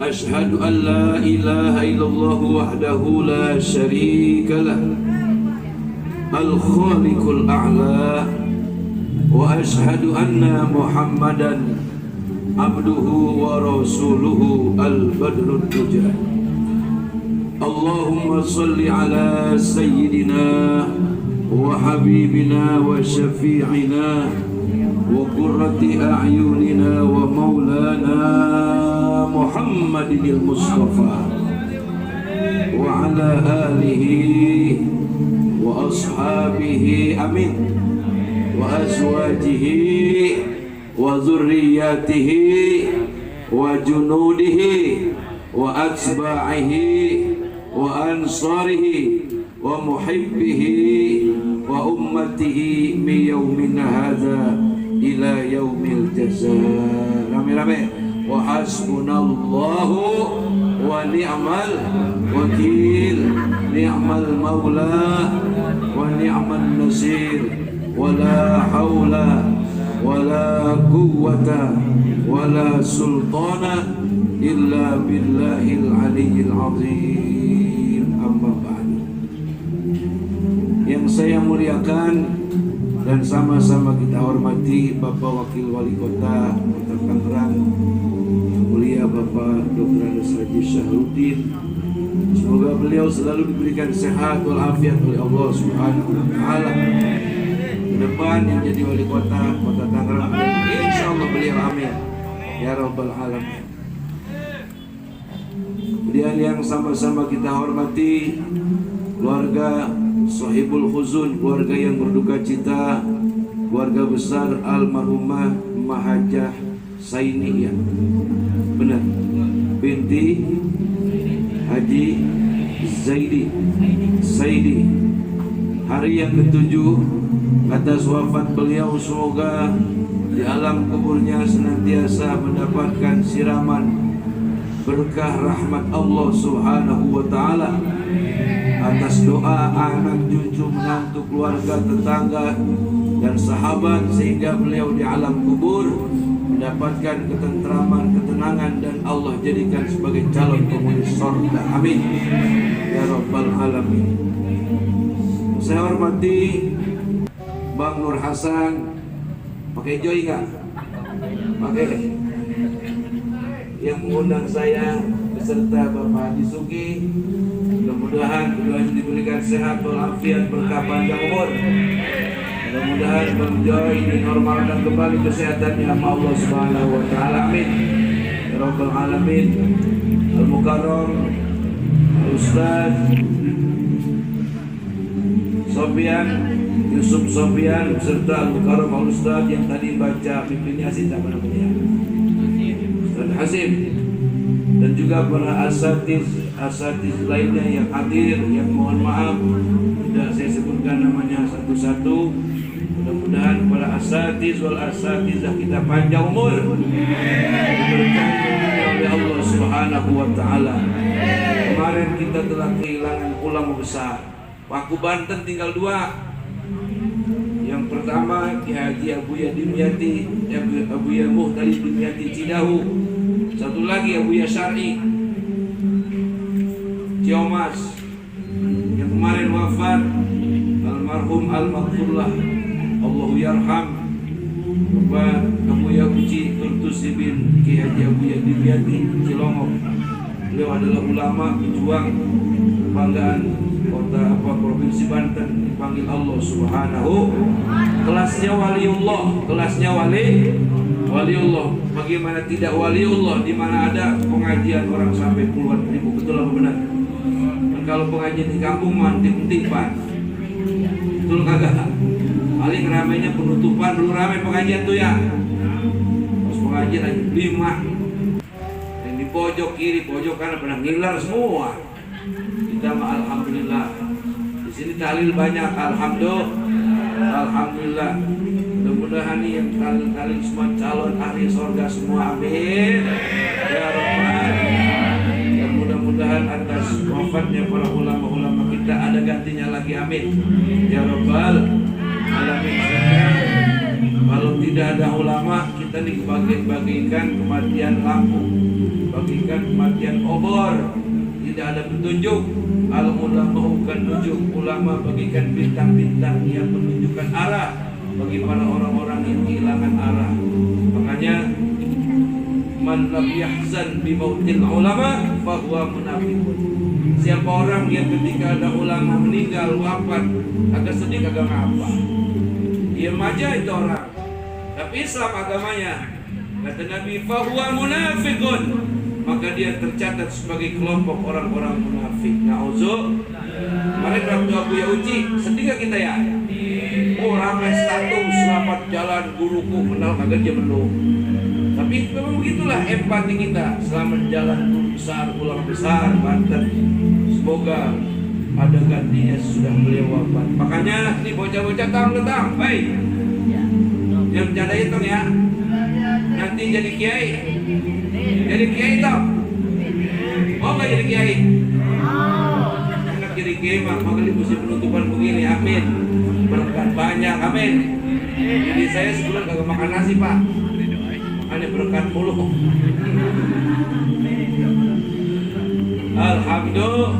أشهد أن لا إله إلا الله وحده لا شريك له الخالق الأعلى وأشهد أن محمدا عبده ورسوله البدر الدجى اللهم صل على سيدنا وحبيبنا وشفيعنا وقرة أعيننا ومولانا محمد المصطفى وعلى آله وأصحابه أمين وأزواجه وذرياته وجنوده وأتباعه وأنصاره ومحبه وأمته من يومنا هذا إلى يوم الجزاء. Rame-rame. وحسبنا الله ونعم الوكيل نعم المولى ونعم النصير ولا حول ولا قوة ولا سلطان إلا بالله العلي العظيم. أما بعد, yang saya muliakan dan sama-sama kita hormati Bapak Wakil Wali Kota Kota Tangerang, mulia Bapak Dr. Andes Haji Syahrudin. Semoga beliau selalu diberikan sehat walafiat oleh Allah Subhanahu wa taala. Ke depan yang jadi wali kota Kota Tangerang, insyaallah beliau, amin ya rabbal alamin. Kemudian yang sama-sama kita hormati keluarga Sohibul Khuzun, keluarga yang berduka cita, keluarga besar almarhumah Mahajah Sainiyah, benar, binti Haji Saidi. Hari yang ketujuh atas wafat beliau, semoga di alam kuburnya senantiasa mendapatkan siraman berkah rahmat Allah Subhanahu wa taala atas doa anak, cucu, menantu, keluarga, tetangga dan sahabat, sehingga beliau di alam kubur mendapatkan ketentraman, ketenangan, dan Allah jadikan sebagai calon penghuni surga. Amin ya rabbal alamin. Saya hormati Bang Nur Hasan, pakai joy nggak? Pakai. Yang mengundang saya beserta Bapak Haji Suki, mudah-mudahan keduanya diberikan sehat walafiat berkah panjang umur. Mudah-mudahan Bang Joy dinormalkan kembali kesehatannya sama Allah Subhanahu wa taala. Amin ya rabbal alamin. Al-Mukarram Ustaz Sofian Yusuf Sofian serta Al-Mukarram Ustaz yang tadi baca pimpinnya siapa namanya? Ustaz Hasim, dan juga para asatiz lainnya yang hadir, yang mohon maaf tidak saya sebutkan namanya satu-satu. Mudah-mudahan para asatiz wal asatizah kita panjang umur, diberkahi oleh Allah Subhanahu wa taala. Kemarin kita telah kehilangan ulama besar. Paku Banten tinggal dua. Yang pertama Ki Haji Abuya Dimyati, Abuya Muhtadi Dimyati Cidahu. Satu lagi Abuya Syar'i Ciomas yang kemarin wafat, almarhum al-maghfurlah Allahu yarham Bapak Abuya Uci Turtusi bin Ki Haji Abuya Dimyati Cilongok. Beliau adalah ulama pejuang kebanggaan kota provinsi Banten, dipanggil Allah Subhanahu. Kelasnya waliullah, kelasnya waliullah. Bagaimana tidak waliullah di mana ada pengajian orang sampai puluhan ribu, betul apa benar? Dan kalau pengajian di kampung mantip-tipan, betul kagak? Paling ramainya penutupan, dulu ramai pengajian tuh ya. Terus pengajian aja 5. Yang di pojok kiri, pojok kanan pernah ngiler semua. Kita mah alhamdulillah. Di sini tahlil banyak, alhamdulillah. Mudah-mudahan yang tahlil semua calon ahli surga semua, amin ya rabbal. Dan mudah-mudahan atas wafatnya para ulama-ulama kita ada gantinya lagi, amin ya rabbal alamin. Kalau tidak ada ulama kita bagikan kematian lampu, bagikan kematian obor. Tidak ada petunjuk. Al ulama bukan tunjuk, ulama bagikan bintang-bintang yang menunjukkan arah bagi para orang-orang yang kehilangan arah. Makanya man lam yahzan bi mautil ulama fahuwa munafiqun. Siapa orang yang ketika ada ulama meninggal wafat agak sedih kagak ngapa, diam aja itu orang. Tapi Islam agamanya, kata Nabi, fahuwa munafiqun, maka dia tercatat sebagai kelompok orang-orang munafik. Na'udzu. Kemarin waktu Abu Yauji, sedih gak kita ya? Oh, ramai status selamat jalan guruku, kenal kagak dia belum. Tapi memang begitulah empati kita. Selamat jalan guru besar, ulama besar Banten. Semoga ada gantinya sudah beliau wafat. Makanya ini bocah-bocah tang, baik. Jangan bercanda hitung ya. Nanti jadi kiai. Jadi kiai tau? Mau nggak jadi kiai? Enak jadi kiai mah, makanya musim penutupan begini, amin. Berkat banyak, amin. Jadi saya sebulan kagak makan nasi pak. Makanya berkat mulu. Alhamdulillah.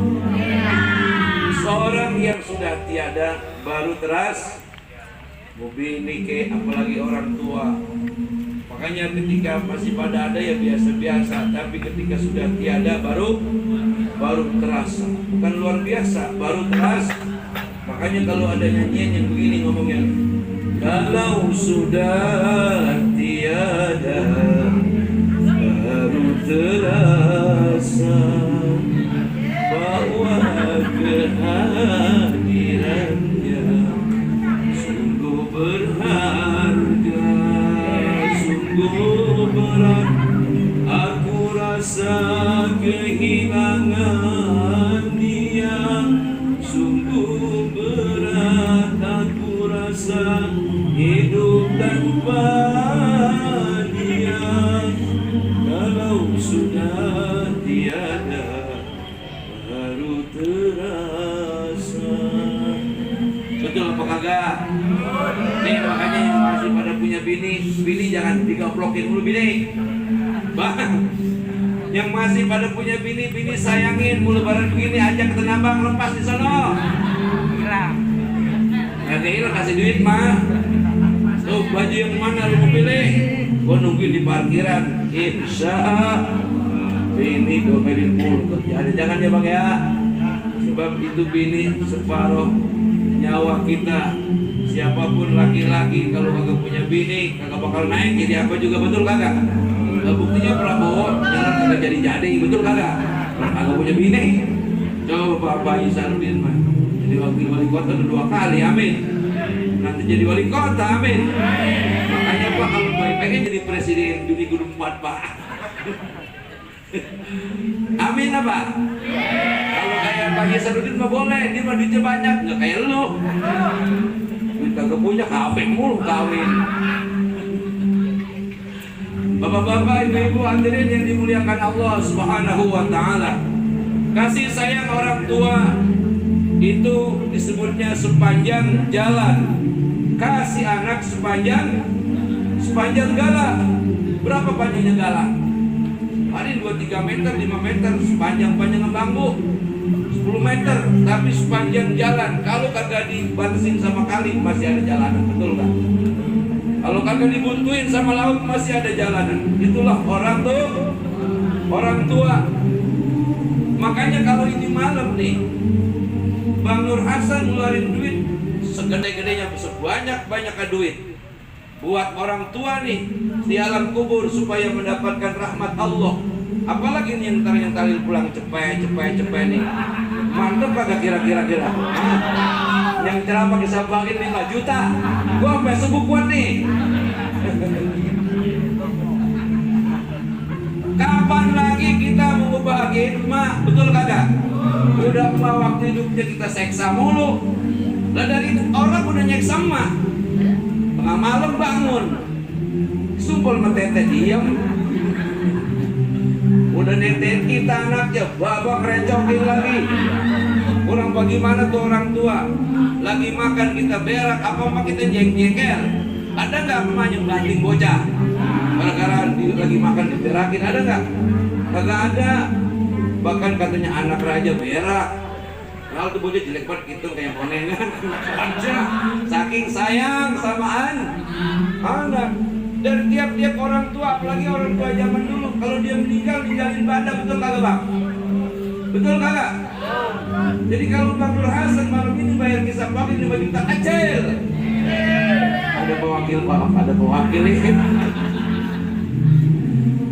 Seorang yang sudah tiada baru teras bini ke, apalagi orang tua. Makanya ketika masih pada ada ya biasa-biasa, tapi ketika sudah tiada baru terasa. Bukan luar biasa, baru terasa. Makanya kalau ada nyanyian yang begini ngomongnya, kalau sudah tiada baru terasa bahwa kehadirannya sungguh berharga, sungguh berat aku rasa kehilangan dia, sungguh berat aku rasa hidup tanpa dia. Kalau sudah tiada baru terasa. Betul apa kagak? Nih makanya yang masih pada punya bini jangan digoplokin dulu bini. Bang, yang masih pada punya bini sayangin, mulu lebaran begini ajak ke Tanah Abang, lepas di sono. Kagak hilang kasih duit mah. Tuh baju yang mana lu mau pilih? Gua nungguin di parkiran. Insya bini domelin mulu. Jangan ya bang ya. Sebab itu bini separuh nyawa kita. Siapapun laki-laki kalau kagak punya bini kagak bakal naik jadi apa juga, betul kagak? Buktinya Prabowo jalan kagak jadi, betul kagak? Kagak punya bini. Coba Bapak Isanuddin mah jadi wakil wali kota 2 kali, amin. Nanti jadi wali kota, amin. Makanya Pak kalau pengen jadi presiden Juni Gunung 4 Pak. Amin apa? Kalau kayak Pak Isanuddin mah boleh, dia mah duitnya banyak, nggak kayak lu. Duit kagak punya, kawin mulu kawin. Bapak-bapak, ibu-ibu hadirin yang dimuliakan Allah Subhanahu wa taala. Kasih sayang orang tua itu disebutnya sepanjang jalan. Kasih anak sepanjang gala. Berapa panjangnya gala? Paling 2-3 meter, 5 meter, sepanjang bambu 10 meter, tapi sepanjang jalan. Kalau kagak dibatasin sama kali masih ada jalanan, betul kan? Kalau kagak dibuntuin sama laut masih ada jalanan. Itulah orang tua. Makanya kalau ini malam nih, Bang Nur Hasan ngeluarin duit segede-gedenya, sebanyak-banyaknya duit buat orang tua nih di alam kubur supaya mendapatkan rahmat Allah. Apalagi nih yang talil pulang cepet nih. Mantep kagak kira-kira? Yang ceramah disambahin 5 juta. Gua sampai subuh kuat nih. Kapan lagi kita mau bahagiain emak? Betul kagak? Udah emak waktu hidupnya kita seksa mulu. Lah dari orang udah nyeksa emak, tengah malam bangun sumpul metete diem. Udah netein kita anaknya, babak rencokin lagi. Kurang bagaimana tuh orang tua? Lagi makan kita berak, apa kita jengkel? Ada nggak emak yang banting bocah? gara-gara lagi makan diberakin, ada nggak? Kagak ada. Bahkan katanya anak raja berak. Kalau tuh bocah jelek banget gitu kayak bonengan aja. Saking sayang samaan anak. Dan tiap-tiap orang tua, apalagi orang tua zaman dulu, kalau dia meninggal ninggalin banda, betul kagak bang? Betul kagak? Jadi kalau Bang Nur Hasan malam ini bayar kisah pakai 5 juta kecil. Ada pewakil pak, ada pewakil ini.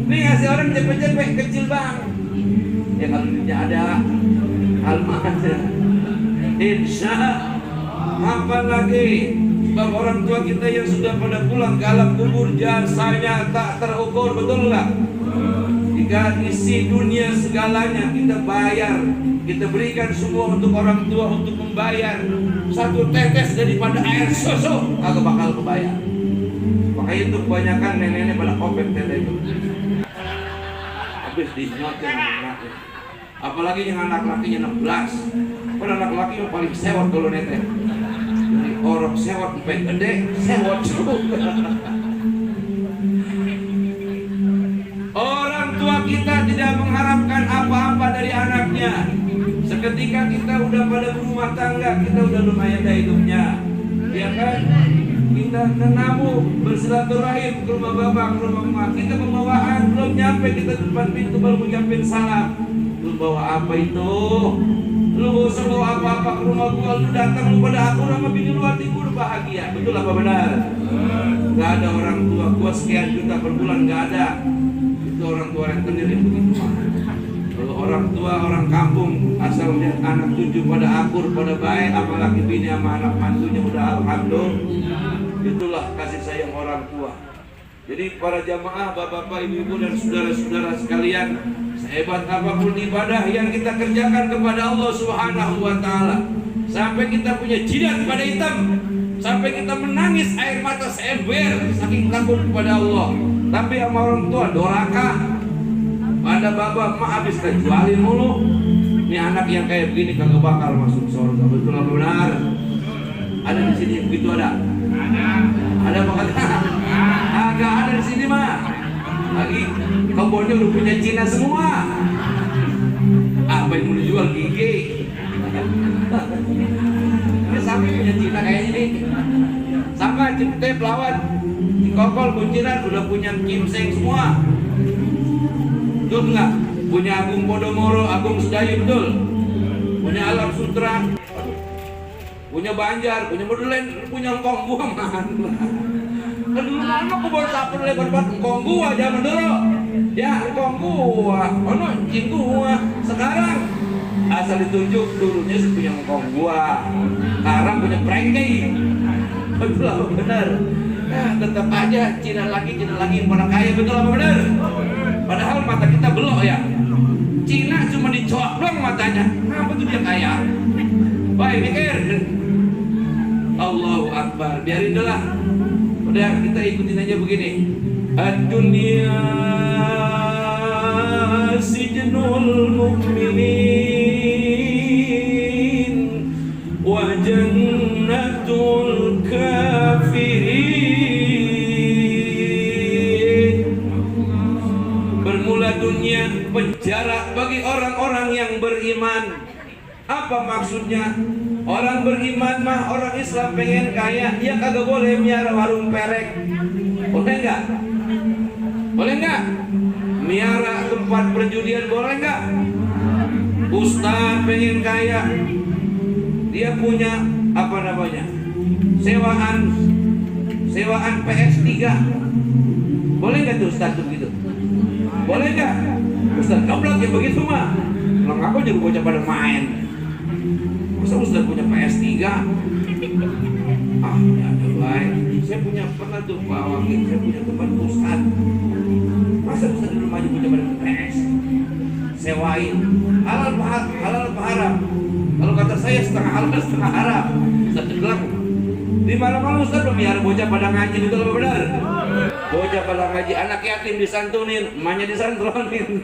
Nih ngasih orang cepet-cepet kecil bang. Ya kalau duitnya ada, alma ada. Insya apalagi bang orang tua kita yang sudah pada pulang ke alam kubur jasanya tak terukur, betul nggak? Jika isi dunia segalanya kita bayar, kita berikan semua untuk orang tua untuk membayar satu tetes daripada air susu, kagak bakal kebayar. Makanya itu kebanyakan nenek-nenek pada kopek tete itu. Habis dinyotin anak-anaknya. Apalagi yang anak lakinya 16. Pada anak laki yang paling sewot kalau nete. Jadi orang sewot sampai gede, sewot juga. Orang tua kita tidak mengharapkan apa-apa dari anaknya. Seketika kita udah pada berumah tangga, kita udah lumayan dah hidupnya, ya kan? Kita menamu bersilaturahim ke rumah bapak, ke rumah emak. Kita pembawaan belum nyampe, kita di depan pintu baru mengucapin salam. Lu bawa apa itu? Lu gak usah bawa apa-apa ke rumah gua. Lu datang lu pada aku sama bini lu hatiku bahagia. Betul apa benar? Gak ada orang tua gua sekian juta per bulan, gak ada. Itu orang tua yang tenir yang begitu. Kalau orang tua orang kampung asal lihat anak cucu pada akur, pada baik, apalagi bini sama anak mantunya udah alhamdulillah. Itulah kasih sayang orang tua. Jadi para jamaah, bapak-bapak, ibu-ibu dan saudara-saudara sekalian, sehebat apapun ibadah yang kita kerjakan kepada Allah Subhanahu wa taala, sampai kita punya jidat pada hitam, sampai kita menangis air mata seember saking takut kepada Allah, tapi sama orang tua doraka, pada bapak mak habis kejualin mulu. Ini anak yang kayak begini kagak bakal masuk surga. Betul apa benar? Ada di sini begitu ada? Ada apa kata? Agak ada di sini mah. Lagi kebunnya udah punya Cina semua. Apa yang mau dijual gigi? Ini sampai punya Cina kayaknya nih. Sama Cipte Pelawan, Cikokol, Kunciran udah punya Kimseng semua. Betul nggak? Punya Agung Podomoro, Agung Sedayu, betul? Punya Alam Sutra, punya Banjar, punya Modelen, punya Engkong gua mana? Dulu mana kebun sapu lebar banget Engkong gua zaman dulu. Ya Engkong gua, ono cing gua. Sekarang asal ditunjuk dulunya sih punya Engkong gua. Sekarang punya Prengki. Betul apa benar? Nah, tetap aja Cina lagi yang mana kaya, betul apa benar? Padahal mata kita belok ya. Cina cuma dicoak doang matanya. Apa tuh dia kaya? Baik mikir. Allahu Akbar. Biarin dulu lah. Udah kita ikutin aja begini. Ad-dunya sijnul mu'minin wa jannatul kafirin. Bermula dunia penjara bagi orang-orang yang beriman. Apa maksudnya? Orang beriman mah, orang Islam pengen kaya, dia kagak boleh miara warung perek. Boleh nggak? Boleh nggak? Miara tempat perjudian boleh nggak? Ustaz pengen kaya, dia punya apa namanya? Sewaan PS3. Boleh nggak tuh Ustaz tuh gitu? Boleh nggak? Ustaz goblok ya begitu mah. Kalau aku juga bocah pada main. Masa Ustaz punya PS3? Ah, ya ada baik. Saya punya pernah tuh Pak Wakil, saya punya tempat Ustaz. Masa Ustaz di rumah aja punya pada PS? Sewain. Halal Pak haram. Kalau kata saya setengah halal setengah haram. Ustaz bilang di mana-mana Ustaz pemiara bocah pada ngaji, betul apa benar? Bocah pada ngaji, anak yatim disantunin, emaknya disantronin.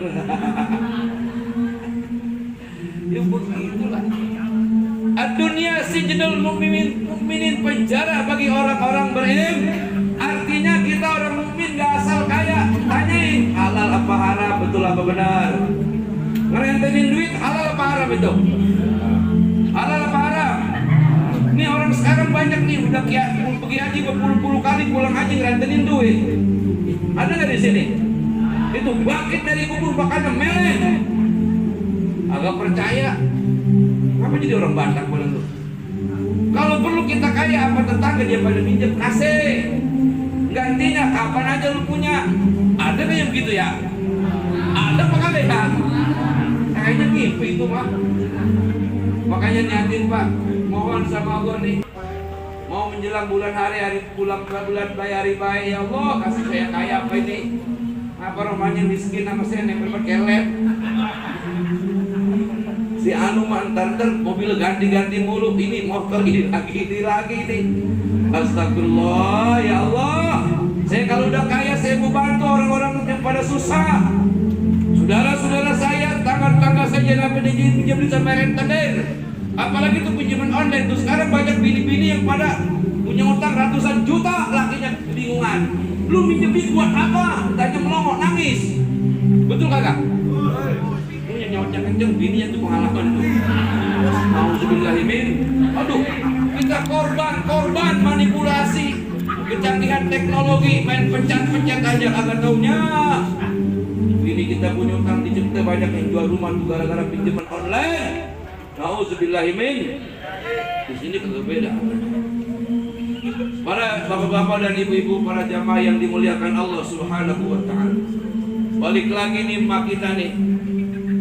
Ya begitulah. Dunia sijnul mukminin penjara bagi orang-orang berilmu. Artinya kita orang mukmin gak asal kaya, tuh? Halal apa haram? Nih orang sekarang banyak nih udah pergi haji berpuluh-puluh kali, pulang haji ngerantenin duit. Ada nggak di sini? Itu bangkit dari kubur makanya melek. Agak percaya. Apa jadi orang Batak bilang lu? Kalau perlu kita kaya apa tetangga dia pada minjem kasih. Gantinya kapan aja lu punya. Ada nggak yang begitu ya? Ada apa kagak ya? Kayaknya ngimpi itu Pak. Makanya niatin Pak, mohon sama Allah nih, mau menjelang bulan hari bulan bayari baik ya Allah, kasih saya kaya apa ini? Apa romanya miskin sama saya nempel kelet. Si anu mantan mobil ganti-ganti mulu, ini motor ini lagi nih. Astagfirullah ya Allah. Saya kalau udah kaya saya mau bantu orang-orang yang pada susah. Saudara-saudara saya, tangga saja sampai pinjam sama rentenir. Apalagi itu pinjaman online tuh sekarang banyak bini-bini yang pada punya utang ratusan juta, lakinya kebingungan. Lu minjem duit buat apa? Tanya melongo nangis. Betul kagak? Lu yang nyawatnya kenceng, bininya tuh pengalaman tuh. Nauzubillahimin. Aduh, kita korban manipulasi. Kecanggihan teknologi, main pencet-pencet aja kagak taunya. Ini kita punya utang di Jepang, banyak yang jual rumah tuh gara-gara pinjaman online. Nauzubillahimin. Di sini kagak beda. Para bapak-bapak dan ibu-ibu, para jamaah yang dimuliakan Allah Subhanahu wa taala. Balik lagi nih mak kita nih.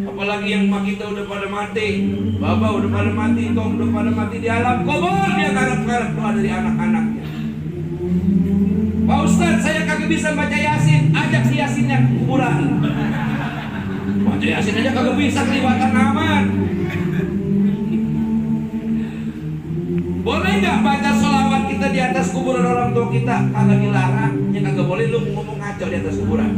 Apalagi yang mak kita udah pada mati, bapak udah pada mati, kau udah pada mati di alam kubur, dia garap-garap doa dari anak-anaknya. Pak Ustadz, saya kagak bisa baca Yasin, ajak si Yasinnya kuburan. Baca Yasin aja kagak bisa, kelibatan aman. Boleh nggak baca sholawat kita di atas kuburan orang tua kita? Kagak dilarang, yang kagak boleh lu ngomong ngaco di atas kuburan.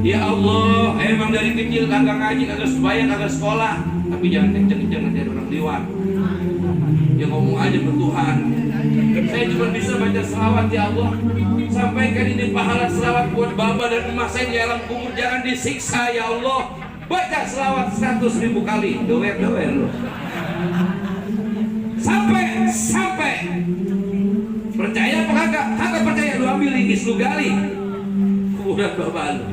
Ya Allah, emang dari kecil kagak ngaji, kagak sembahyang, kagak sekolah, tapi jangan kenceng-kenceng nanti ada orang lewat. Ya ngomong aja ke Tuhan. Saya cuma bisa baca selawat ya Allah. Sampaikan ini pahala selawat buat bapak dan emak saya di alam kubur, jangan disiksa ya Allah. Baca selawat 100.000 kali, doer loh. Sampai percaya apa kagak? Kagak percaya, lu ambil linggis lu gali kuburan bapak lu.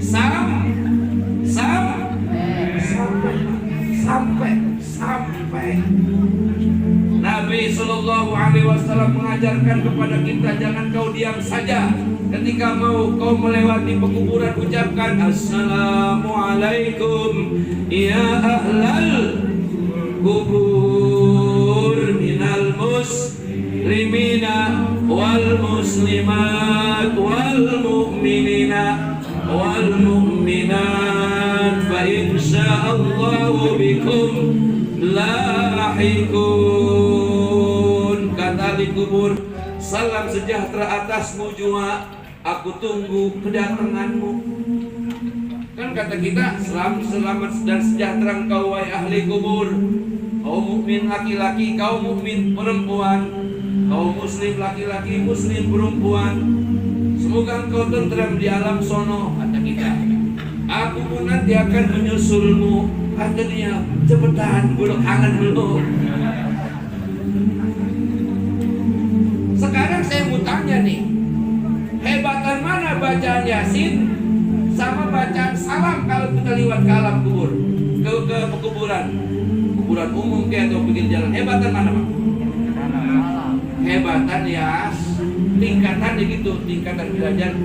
Sampai Nabi Sallallahu Alaihi Wasallam mengajarkan kepada kita, jangan kau diam saja. Ketika mau kau melewati pekuburan, ucapkan Assalamualaikum ya ahlal kubur minal muslimina wal muslimat wal mu'minina wal mu'minat fa insyaallahu bikum lahikun. Kata ahli kubur, salam sejahtera atasmu jua, aku tunggu kedatanganmu. Kan kata kita, selamat dan sejahtera engkau wahai ahli kubur, kaum mukmin laki-laki, kaum mukmin perempuan, kaum muslim laki-laki, muslim perempuan. Semoga engkau tenteram di alam sono, kata kita. Aku pun nanti akan menyusulmu. Kata dia, cepetan, gue udah kangen dulu. Sekarang saya mau tanya nih, hebatan mana bacaan Yasin sama bacaan salam kalau kita lewat ke alam kubur, ke pekuburan, kuburan umum kayak atau pinggir jalan, hebatan mana Pak? Hebatan ya, tingkatan gitu, tingkatan belajar.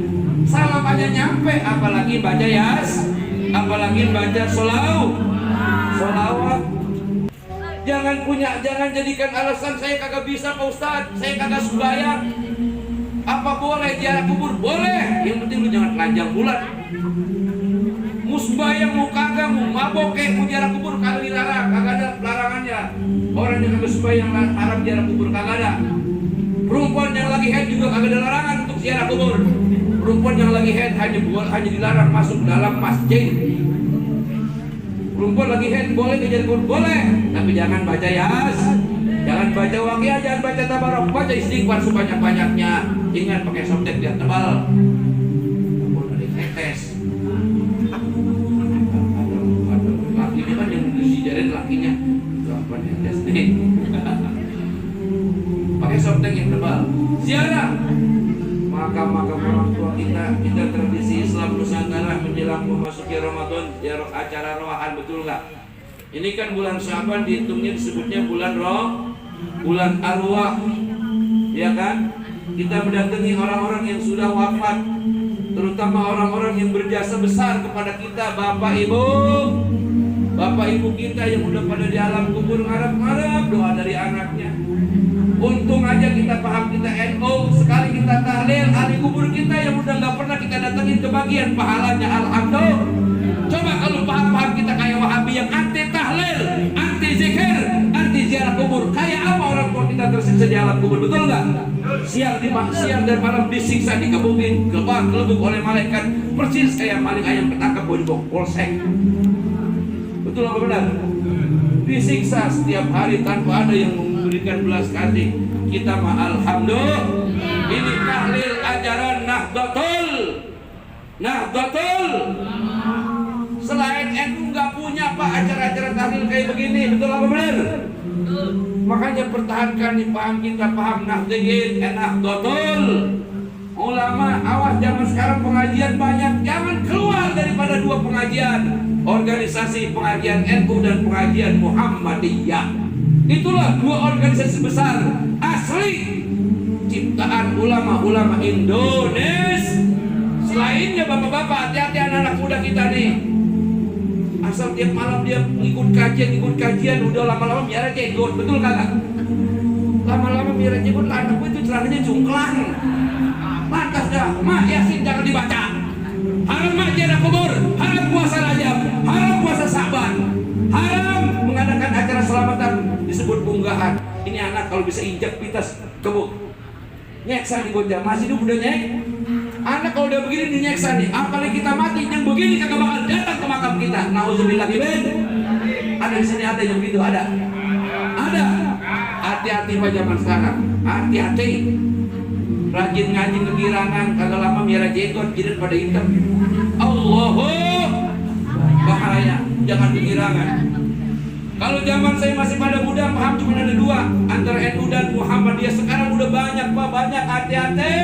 Salam aja nyampe, apalagi baca apalagi baca sholawat. Jangan jadikan alasan saya kagak bisa Pak Ustadz, saya kagak sembahyang. Apa boleh ziarah kubur? Boleh, yang penting lu jangan telanjang bulan. Mau sembahyang, mau kagak, mau mabok mau ziarah kubur kagak dilarang, kagak ada larangannya. Orang yang kagak sembahyang haram ziarah kubur kagak ada. Perempuan yang lagi haid juga kagak ada larangan untuk ziarah kubur. Perempuan yang lagi haid hanya dilarang masuk dalam masjid. Perempuan lagi haid boleh ke ziarah kubur, boleh, tapi jangan baca jangan baca waqiah, jangan baca tabarok, baca istighfar sebanyak-banyaknya. Ingat pakai softtek biar tebal. Namun ada tetes. Laki ini kan yang diziarah genteng yang tebal. Ziarah makam-makam orang tua kita tradisi Islam Nusantara menjelang memasuki Ramadan, acara rohaan, betul nggak? Ini kan bulan Syaban dihitungnya disebutnya bulan bulan arwah, ya kan? Kita mendatangi orang-orang yang sudah wafat, terutama orang-orang yang berjasa besar kepada kita, Bapak Ibu kita yang udah pada di alam kubur ngarap-ngarap doa dari anaknya. Untung aja kita paham, kita NU, sekali kita tahlil ahli kubur kita yang udah nggak pernah kita datengin kebagian pahalanya, alhamdulillah. Coba kalau paham kita kayak Wahabi yang anti tahlil, anti zikir, anti ziarah kubur, kayak apa orang tua kita tersiksa di alam kubur, betul nggak? Siang dan malam disiksa, dikebukin, kelebuk oleh malaikat, persis kayak maling ayam ketangkap di bawah polsek. Betul apa benar? Disiksa setiap hari tanpa ada yang memberikan belas kasih. Kita mah alhamdulillah. Ini tahlil ajaran Nahdlatul. Selain NU nggak punya Pak acara-acara tahlil kayak begini, betul apa benar? Makanya pertahankan nih paham kita, paham Nahdlatul. Ulama, awas zaman sekarang pengajian banyak, jangan keluar daripada dua pengajian, organisasi pengajian NU dan pengajian Muhammadiyah. Itulah dua organisasi besar asli ciptaan ulama-ulama Indonesia. Selainnya bapak-bapak, hati-hati anak-anak muda kita nih. Asal tiap malam dia ikut kajian, udah lama-lama miara jenggot, betul kagak? Lama-lama miara jenggot, anakku itu celananya cungklang. Lantas dah, Mak Yasin jangan dibaca. Haram mak ziarah kubur, haram puasa Rajab, haram puasa Sa'ban, haram mengadakan acara selamatan disebut unggahan. Ini anak kalau bisa injak pitas kebuk, nyeksa di bocah, masih hidup udah nyek. Anak kalau udah begini dinyeksa nih, apalagi kita mati yang begini kagak bakal datang ke makam kita. Nauzubillah min. Ada di sini ada yang begitu, ada. Hati-hati Pak zaman sekarang, hati-hati. Rajin ngaji kegirangan, kagak lama miara jenggot, jidat pada hitam. Allahu bahaya, jangan kegirangan. Kalau zaman saya masih pada muda, paham cuma ada dua, antara NU dan Muhammadiyah. Sekarang udah banyak Pak, banyak. Hati-hati.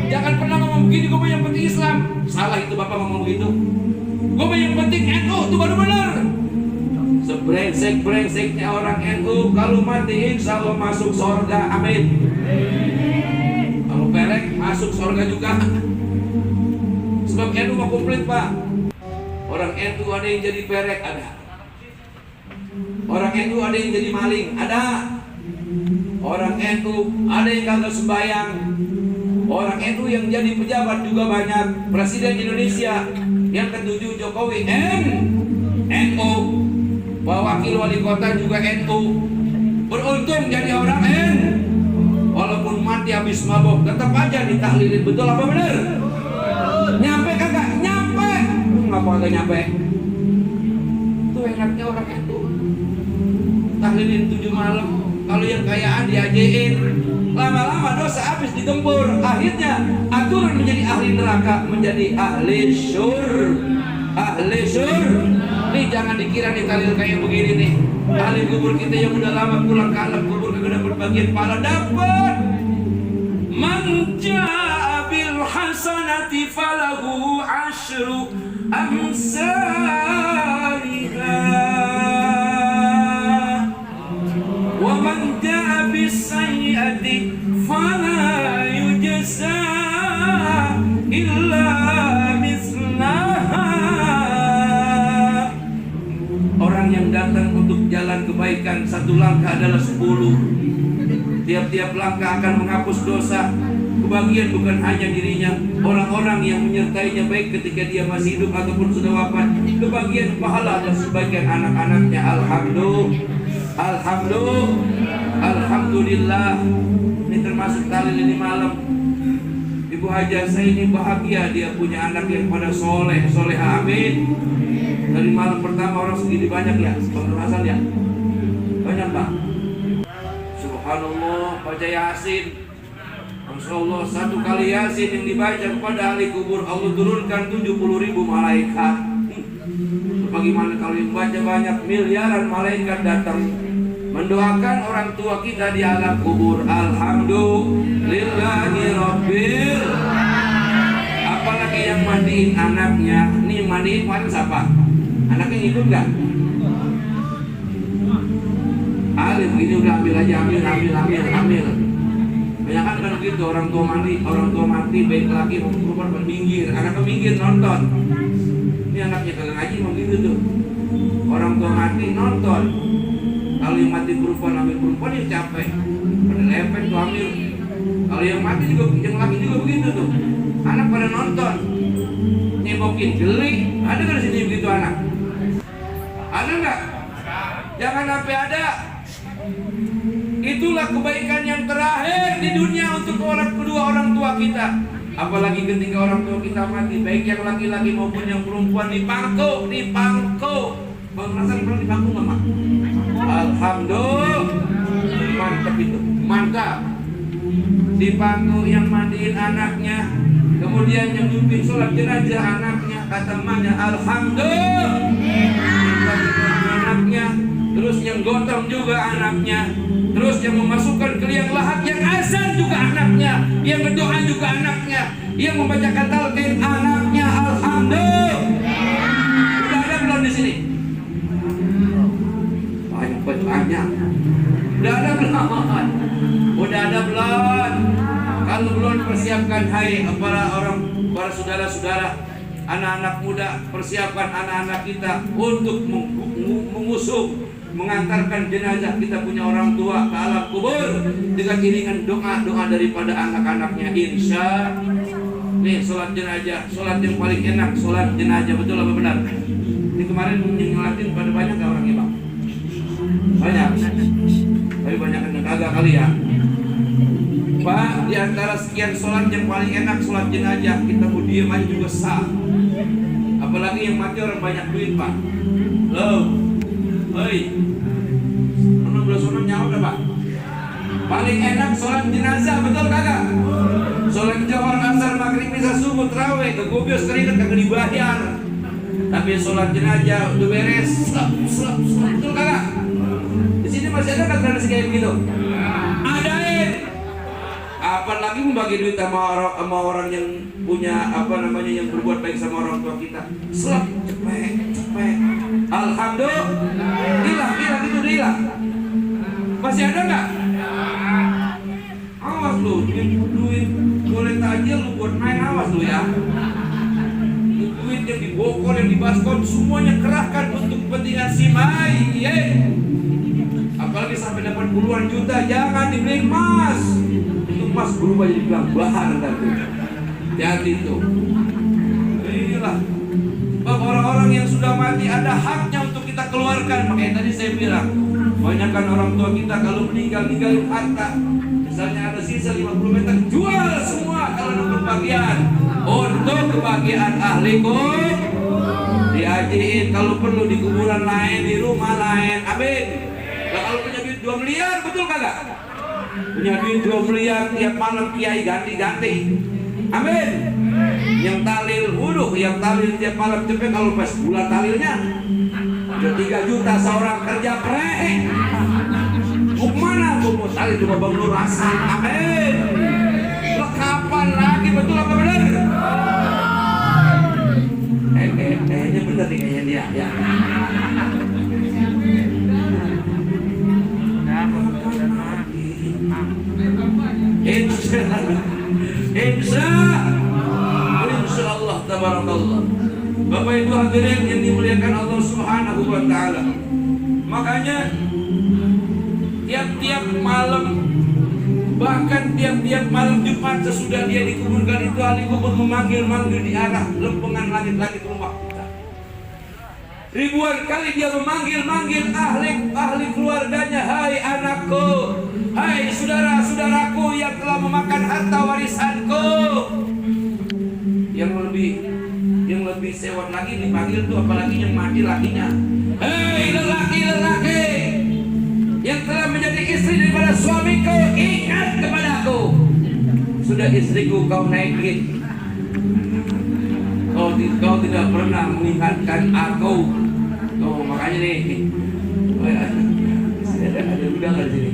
Jangan pernah ngomong begini, gue yang penting Islam. Salah itu Bapak ngomong begitu. Gue yang penting NU, itu baru benar. Sebrengsek-brengseknya orang NU, kalau mati insya Allah masuk surga, amin. Kalau perek masuk surga juga. Sebab NU mau komplit Pak. Orang NU ada yang jadi perek, ada. Orang NU ada yang jadi maling, ada. Orang NU ada yang kagak sembahyang. Orang NU yang jadi pejabat juga banyak. Presiden Indonesia yang ke-7 Jokowi NU. Wakil wali kota juga NU. Beruntung jadi orang walaupun mati habis mabok tetap aja ditahlilin, betul apa benar? Nyampe kagak? Nyampe. Ngapa kagak nyampe? Itu enaknya orang NU. Tahlilin 7 malam. Kalau yang kayaan diajein, lama-lama dosa habis digempur. Akhirnya aturan menjadi ahli neraka, menjadi ahli syur. Nih jangan dikira nih tahlil kayak begini nih. Ahli kubur kita yang udah lama pulang ke alam kubur kagak dapat bagian pahala, dapat. Man jaa bil hasanati falahu asyru amsalihah. Wa man jaa bis sayyi'ati fala yujza illa mislaha. Orang yang datang untuk jalan kebaikan, satu langkah adalah 10. Tiap-tiap langkah akan menghapus dosa. Kebahagiaan bukan hanya dirinya, orang-orang yang menyertainya, baik ketika dia masih hidup ataupun sudah wafat. Kebahagiaan pahala atas sebagian anak-anaknya. Alhamdulillah. Ini termasuk tahlil ini malam. Ibu Haja saya ini bahagia, dia punya anak yang pada soleha, amin. Dari malam pertama orang segini banyak ya, Bang Nur Hasan ya? Banyak Pak. Subhanallah, baca Yasin. Masya Allah, satu kali Yasin yang dibaca kepada ahli kubur, Allah turunkan 70.000 malaikat. Bagaimana kalau yang baca banyak, miliaran malaikat datang mendoakan orang tua kita di alam kubur. Alhamdulillahi rabbil. Apalagi yang mandiin anaknya. Nih mandiin kemarin siapa? Anaknya ngikut nggak? Alif ini udah ambil aja, ambil. Banyak kan gitu, orang tua mati, baik lagi mau perempuan minggir, anaknya minggir nonton. Ini anaknya kagak ngaji mau gitu tuh. Orang tua mati nonton. Kalau yang mati perempuan ambil perempuan yang capek, pada lepek tuh ambil. Kalau yang mati juga, yang laki juga begitu tuh. Anak pada nonton, nyebokin geli. Ada nggak di sini begitu anak? Ada nggak? Jangan sampai ada. Itulah kebaikan yang terakhir di dunia untuk kedua orang tua kita. Apalagi ketika orang tua kita mati, baik yang laki-laki maupun yang perempuan dipangku. Bang Hasan pernah dipangku nggak, Mak? Alhamdulillah, mantap itu, mantap. Dipangku yang mandiin anaknya, kemudian yang mimpin sholat jenazah anaknya, kata emaknya Alhamdulillah. Anaknya, terus yang gotong juga anaknya, terus yang memasukkan ke liang lahat, yang azan juga anaknya, yang berdoa juga anaknya, yang membacakan talqin anaknya. Alhamdulillah. Sudah ada belum di sini? Banyak. Udah ada belum? Kalau belum persiapkan, hai para saudara-saudara, anak-anak muda, persiapkan anak-anak kita untuk mengusung, mengantarkan jenazah kita punya orang tua ke alam kubur dengan iringan doa-doa daripada anak-anaknya. Insya nih sholat jenazah, sholat yang paling enak, sholat jenazah, betul apa benar? Ini kemarin yang ngelatin pada banyak gak orangnya, Bang? Banyak, tapi banyak yang kagak kali ya. Pak, di antara sekian sholat yang paling enak sholat jenazah, kita mau diem aja juga sah. Apalagi yang mati orang banyak duit, Pak. Loh, hei, sono nyawa Pak. Paling enak sholat jenazah, betul kagak? Sholat Johor, asar, maghrib, isya, subuh, tarawih, ke gobios keringat kagak dibayar. Tapi sholat jenazah udah beres, betul kagak? Di sini masih ada kan tradisi kayak begitu? Adain. Apalagi membagi duit sama orang yang punya yang berbuat baik sama orang tua kita. Cepet. Alhamdulillah. Hilang itu hilang. Masih ada nggak? Awas lu, duit boleh tajil lu buat main, awas lu ya. Duit yang dibokor, yang dibaskom, semuanya kerahkan untuk kepentingan si Mai. Apalagi sampai dapat puluhan juta, jangan dibeli emas. Itu emas berubah jadi bilang bahar nanti. Hati itu. Inilah. Orang-orang yang sudah mati ada haknya untuk kita keluarkan. Makanya tadi saya bilang, banyakkan orang tua kita kalau meninggalin harta. Misalnya ada sisa 50 meter, jual semua kalau untuk bagian. Untuk kebahagiaan ahlikum diajiin, kalau perlu di kuburan lain, di rumah lain. Amin. Nah, kalau punya duit 2 miliar, betul kagak? Punya duit 2 miliar, tiap malam kiai ganti-ganti. Amin. Yang talil wuduh, yang talil tiap malam cepet, kalau pas bulan talilnya udah 3 juta seorang kerja prek. Mau kemana? Mau talil cuma Bang Nur Hasan. Amin. Lo kapan lagi, betul apa benar? Kayaknya bener nih, kayaknya dia ya. Insya Allah tabarakallah. Bapak Ibu hadirin yang dimuliakan Allah Subhanahu wa taala. Makanya tiap-tiap malam, bahkan tiap-tiap malam Jumat sesudah dia dikuburkan itu, ahli kubur memanggil-manggil di arah lempengan langit-langit rumah kita. Ribuan kali dia memanggil-manggil ahli keluarganya. Hai anakku, hai saudara-saudaraku yang telah memakan harta warisanku. Yang lebih sewot lagi dipanggil tuh, apalagi yang mati lakinya. Hei lelaki-lelaki yang telah menjadi istri daripada suamiku, ingat kepadaku. Sudah istriku kau naikin, kau tidak pernah mengingatkan aku. Tuh makanya nih, ada duda nggak di sini?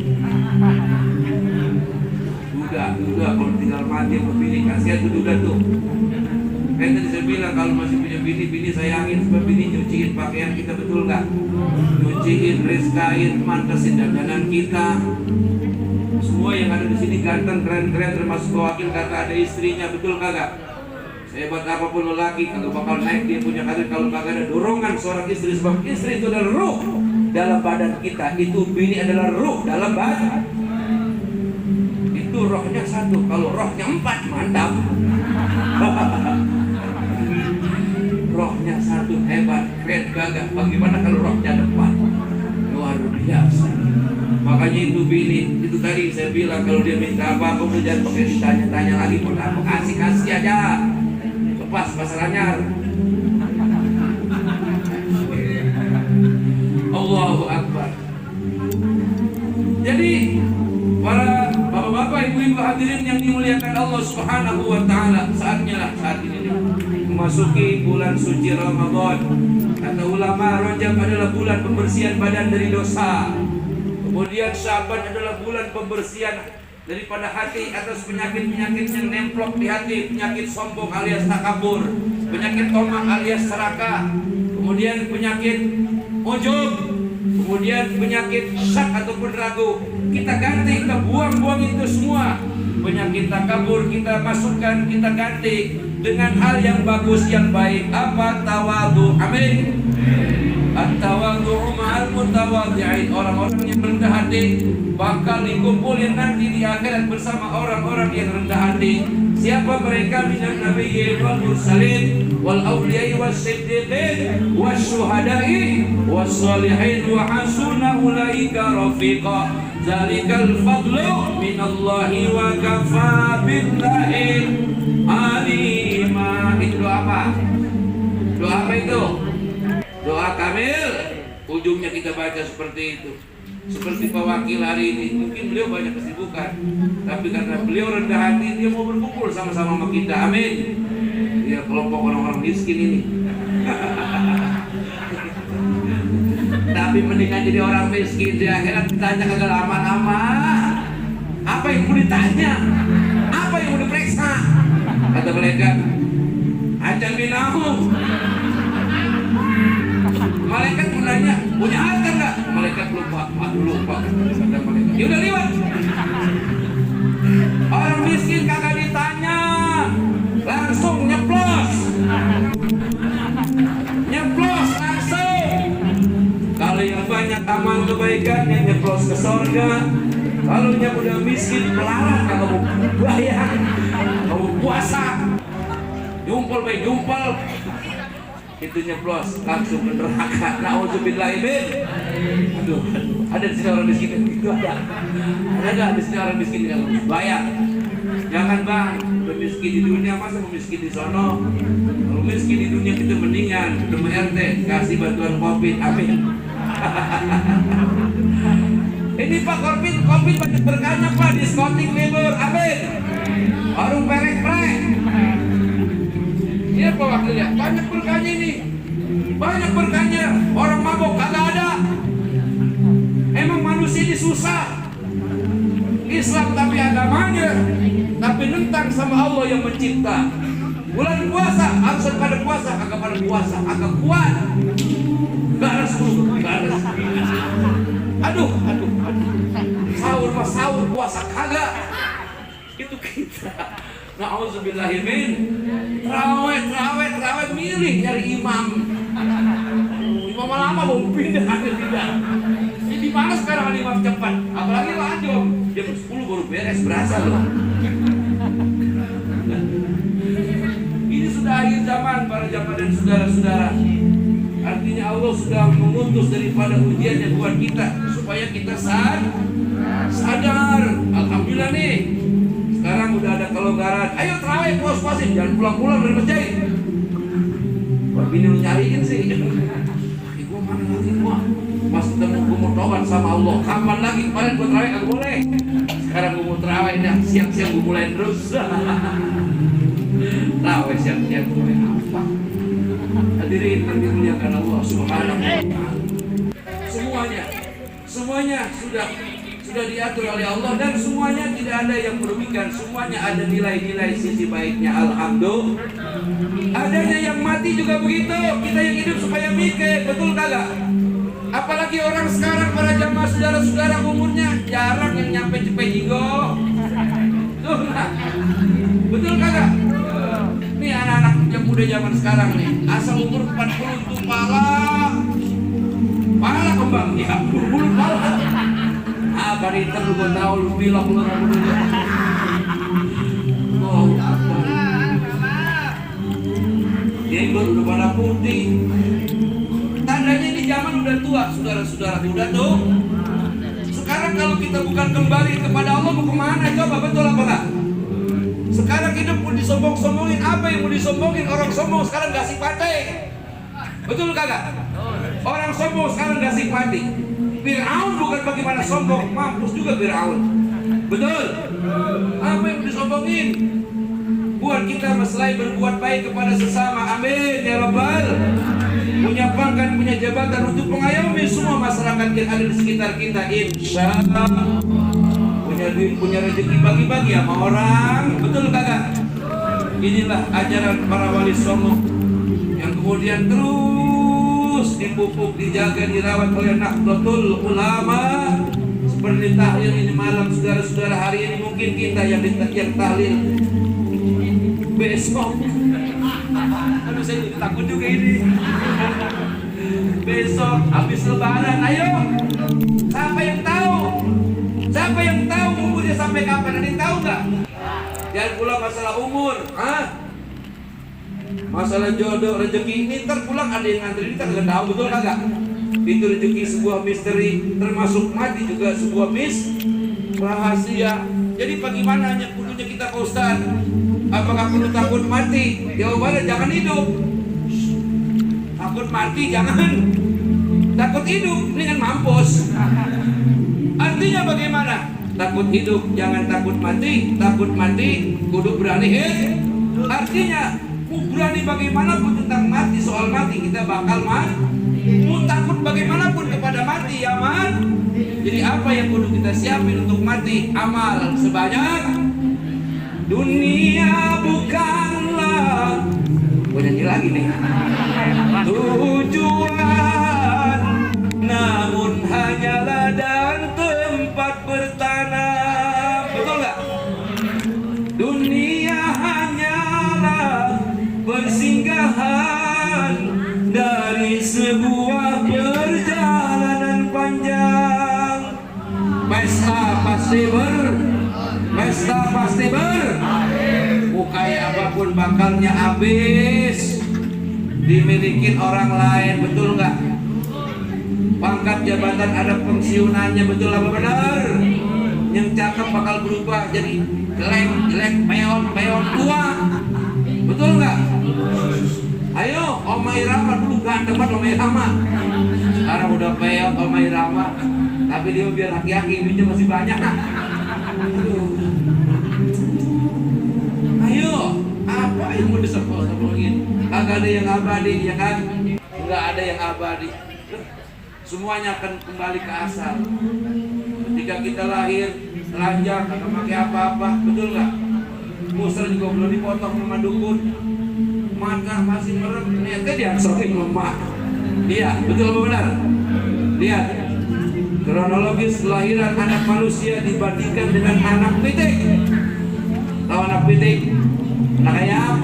Duda kalau tinggal mati sama bini, kasihan tuh duda tuh. Kayak tadi saya bilang kalau masih punya bini sayangin, sebab bini nyuciin pakaian kita, betul nggak? Nyuciin, reskain, mantesin dandanan kita. Semua yang ada di sini ganteng, keren-keren, termasuk wakil kata ada istrinya, betul kagak? Sehebat apapun lelaki, kagak bakal naik dia punya karir kalau kagak ada dorongan seorang istri, sebab istri itu adalah ruh dalam badan kita, itu bini adalah ruh dalam badan. Itu rohnya satu, kalau rohnya 4 mantap. Rohnya satu hebat, keren gagah. Bagaimana kalau rohnya ada 4? Luar biasa. Makanya itu bini, itu tadi saya bilang kalau dia minta apa, kamu jangan pakai ditanya-tanya lagi, mau apa, kasih aja. Lepas pasarannya. Allahu Akbar. Jadi para bapak-bapak, ibu-ibu hadirin yang dimuliakan Allah Subhanahu wa taala, saat ini memasuki bulan suci Ramadan. Kata ulama, Rajab adalah bulan pembersihan badan dari dosa. Kemudian Syaban adalah bulan pembersihan daripada hati atas penyakit-penyakit yang nemplok di hati, penyakit sombong alias takabur, penyakit tomak alias serakah, kemudian penyakit ujub, kemudian penyakit syak ataupun ragu. Kita ganti, kita buang itu semua. Penyakit takabur kita masukkan, kita ganti dengan hal yang bagus, yang baik. Apa? Tawadhu. Amin. At-tawadhu ma'al mutawadhi'in. Orang-orang yang rendah hati bakal dikumpulin nanti di akhirat bersama orang-orang yang rendah hati. Siapa mereka? Minan nabiyyin wal mursalin wal awliya'i was siddiqin was syuhada'i was shalihin wa hasuna ulaika rafiqa. Zalikal fadlu minallahi wa kafa billahi alima. Itu doa apa? Doa apa itu? Doa kamil. Ujungnya kita baca seperti itu. Seperti Pak Wakil hari ini, mungkin beliau banyak kesibukan, tapi karena beliau rendah hati, dia mau berkumpul sama-sama sama kita. Amin. Dia kelompok orang-orang miskin ini. Tapi mendingan jadi orang miskin di akhirat ditanya kagak aman-aman. Apa yang mau ditanya? Apa yang mau diperiksa? Kata malaikat, ajan binahum. Malaikat menanya, punya harta enggak? Malaikat lupa. Kata malaikat, ya udah lewat. Orang miskin kagak ditanya, langsung nyeplos langsung. Kalau yang banyak amal kebaikannya nyeplos ke surga. Kalau yang udah miskin pelarat, kagak mau bayar, mau puasa, jumpel itu nyeplos langsung ke neraka. Nauzubillahi min. Aduh, ada di sini orang miskin itu ada nggak di sini orang miskin yang bayar? Jangan bang, udah miskin di dunia masa mau miskin di sono? Kalau miskin di dunia kita mendingan ketemu RT kasih bantuan COVID. Amin. Ini Pak COVID banyak berkahnya Pak, diskotik libur. Amin. Warung perek-perek. Iya Pak Wakil ya, banyak berkahnya ini. Banyak berkahnya. Orang mabok kagak ada. Emang manusia ini susah. Islam tapi agamanya, tapi nentang sama Allah yang mencipta. Bulan puasa harus pada puasa, kagak pada puasa, agak kuat. Garas. Aduh. Sahur puasa kagak. Itu kita. Nauzubillahi min. Terawih milih nyari imam. Imam lama mau pindah. Ini di mana sekarang imam cepat? Apalagi lanjut. Jam 10 baru beres, berasa loh. Ini sudah akhir zaman para jamaah dan saudara-saudara. Artinya Allah sudah mengutus daripada ujiannya buat kita supaya kita sadar. Alhamdulillah nih. Sekarang udah ada kelonggaran. Ayo terawih puas-puasin, jangan pulang-pulang dari masjid. Wah, bini lu nyariin sih. Laki gua mana lagi gua? Pas ketemu gua mau tobat sama Allah. Kapan lagi? Kemarin gua terawih kagak boleh. Sekarang gua mau terawih dah. Siang-siang gua mulai terus. Terawih siang-siang mulai apa? Hadirin yang dimuliakan Allah Subhanahu wa taala. Semuanya sudah sudah diatur oleh Allah dan semuanya tidak ada yang merugikan, semuanya ada nilai-nilai sisi baiknya. Alhamdulillah. Adanya yang mati juga begitu, kita yang hidup supaya mikir, betul kagak? Apalagi orang sekarang, para jamaah saudara-saudara, umurnya jarang yang nyampe cepet jigo. Betul kagak? Nih anak-anak yang muda zaman sekarang nih, asal umur 40 itu pala kembang ya, bulu pala. Ah, bariter lu gua tahu lu bilang lu rambutnya. Oh, apa? Jenggot udah pada putih. Tandanya ini zaman udah tua, saudara-saudara, udah tuh. Sekarang kalau kita bukan kembali kepada Allah, mau kemana? Coba, betul apa enggak? Sekarang hidup pun disombong-sombongin. Apa yang mau disombongin? Orang sombong sekarang gak simpati. Betul kagak? Orang sombong sekarang gak simpati. Fir'aun bukan bagaimana sombong, mampus juga Fir'aun. Betul? Apa yang mau disombongin? Buat kita selain berbuat baik kepada sesama. Amin ya Rabbal. Punya pangkat, punya jabatan untuk mengayomi semua masyarakat yang ada di sekitar kita. Insya Allah. Punya duit, punya rezeki, bagi-bagi sama orang. Betul kagak? Inilah ajaran para wali songo yang kemudian terus dipupuk, dijaga, dirawat oleh Nahdlatul Ulama. Seperti tahlil ini malam, saudara-saudara, hari ini mungkin kita yang tahlil. Besok, aduh saya takut juga ini. Besok habis lebaran, ayo. Siapa yang tahu? Siapa yang tahu umurnya sampai kapan? Ada yang tahu nggak? Jangan pula masalah umur, masalah jodoh, rezeki ini ntar pulang ada yang ngantri, kita nggak tahu, betul kagak? Itu rezeki sebuah misteri, termasuk mati juga sebuah rahasia. Jadi bagaimana hanya kudunya kita Pak Ustaz? Apakah perlu takut mati? Jawabannya jangan hidup. Takut mati jangan. Takut hidup dengan mampus. Artinya bagaimana? Takut hidup jangan takut mati. Takut mati kudu berani Artinya berani bagaimanapun tentang mati, soal mati kita bakal mati. Mau takut bagaimanapun kepada mati ya man. Jadi apa yang kudu kita siapin untuk mati? Amal sebanyak. Dunia bukanlah, gue nyanyi lagi nih, tujuan, namun hanyalah dan tempat bertanam. Betul gak? Dunia hanyalah persinggahan dari sebuah perjalanan panjang. Pesta pasti bukai apapun bakalnya habis dimiliki orang lain, betul nggak? Pangkat jabatan ada pensiunannya, betul apa benar? Yang cakep bakal berubah jadi jelek, peon tua, betul nggak? Ayo, Oma Irama dulu ganteng banget Oma Irama. Sekarang udah peon Oma Irama, tapi dia biar laki-laki, duitnya masih banyak. Ayo, apa yang mau disebut-sebutin? Kagak ada yang abadi, ya kan? Enggak ada yang abadi. Semuanya akan kembali ke asal. Ketika kita lahir, telanjang, kagak pakai apa-apa, betul nggak? Musel juga belum dipotong sama dukun. Mata masih merem, ternyata dia sering lemah. Iya, betul apa benar? Lihat. Kronologis kelahiran anak manusia dibandingkan dengan anak pitik. Tahu anak pitik? Anak ayam.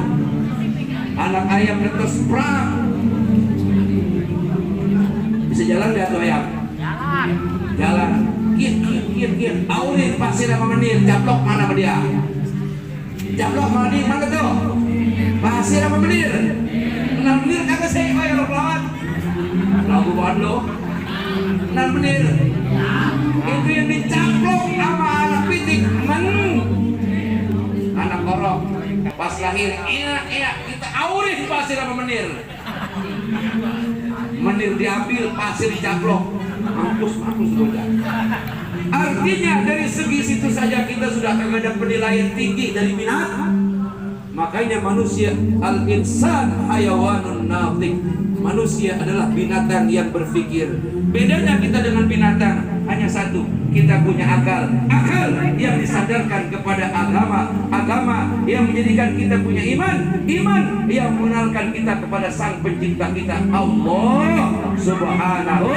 Anak ayam netes perang. Bisa jalan dia tuh ayam? Jalan. Kian. Aurin pasir sama menir. Caplok mana sama dia? Caplok mana dia? Mana tuh? Pasir sama menir. Kenal menir kagak sih? Oh ya lo lawan. Lagu banget lo. Kenal menir. Itu yang dicaplok sama anak pitik. Anak korok. Pas lahir, iya, kita aurin pasir sama menir. Menir diambil, pasir dicaplok. Mampus bocah. Artinya dari segi situ saja kita sudah ada penilaian tinggi dari Makanya manusia, al-insan hayawanun natik. Manusia adalah binatang yang berpikir. Bedanya kita dengan binatang hanya satu, kita punya akal. Akal yang disadarkan kepada agama. Agama yang menjadikan kita punya iman. Iman yang mengenalkan kita kepada sang pencipta kita, Allah Subhanahu.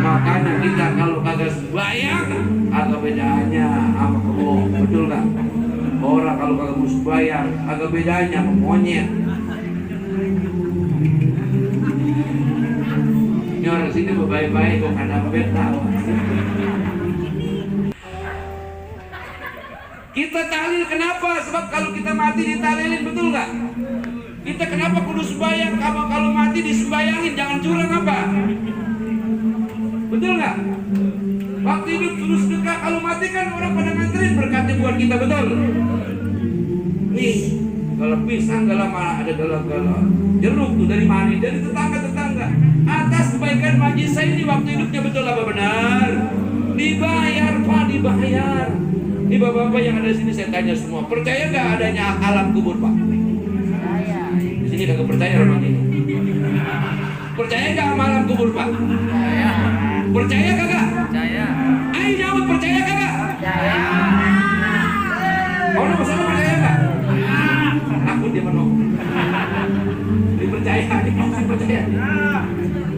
Makanya kita kalau kagak sembahyang, agak bedanya sama kebo. Betul gak? Orang kalau kagak mau sembahyang, agak bedanya sama monyet. Ini orang sini berbaik-baik kok ada beta. Kita tahlil kenapa? Sebab kalau kita mati ditahlilin, betul nggak? Kita kenapa kudu sembahyang? Kalau mati disembayangin, jangan curang apa? Betul nggak? Waktu hidup suruh sedekah, kalau mati kan orang pada nganterin berkatnya buat kita, betul? Nih, kalau pisang gala mana ada gala-gala, jeruk tuh dari mana? Dari tetangga-tetangga. Atas kebaikan majlis saya ini waktu hidupnya, betul apa benar? Dibayar Pak, dibayar. Ini bapak-bapak yang ada di sini saya tanya semua, percaya nggak adanya alam kubur Pak? Percaya. Di sini kagak percaya orang ini. Percaya nggak sama alam kubur Pak? Percaya. Percaya kagak? Percaya. Ayo jawab, percaya kagak? Percaya. Orang bersama percaya nggak? Aku dia menolak. Dipercaya, dipercaya.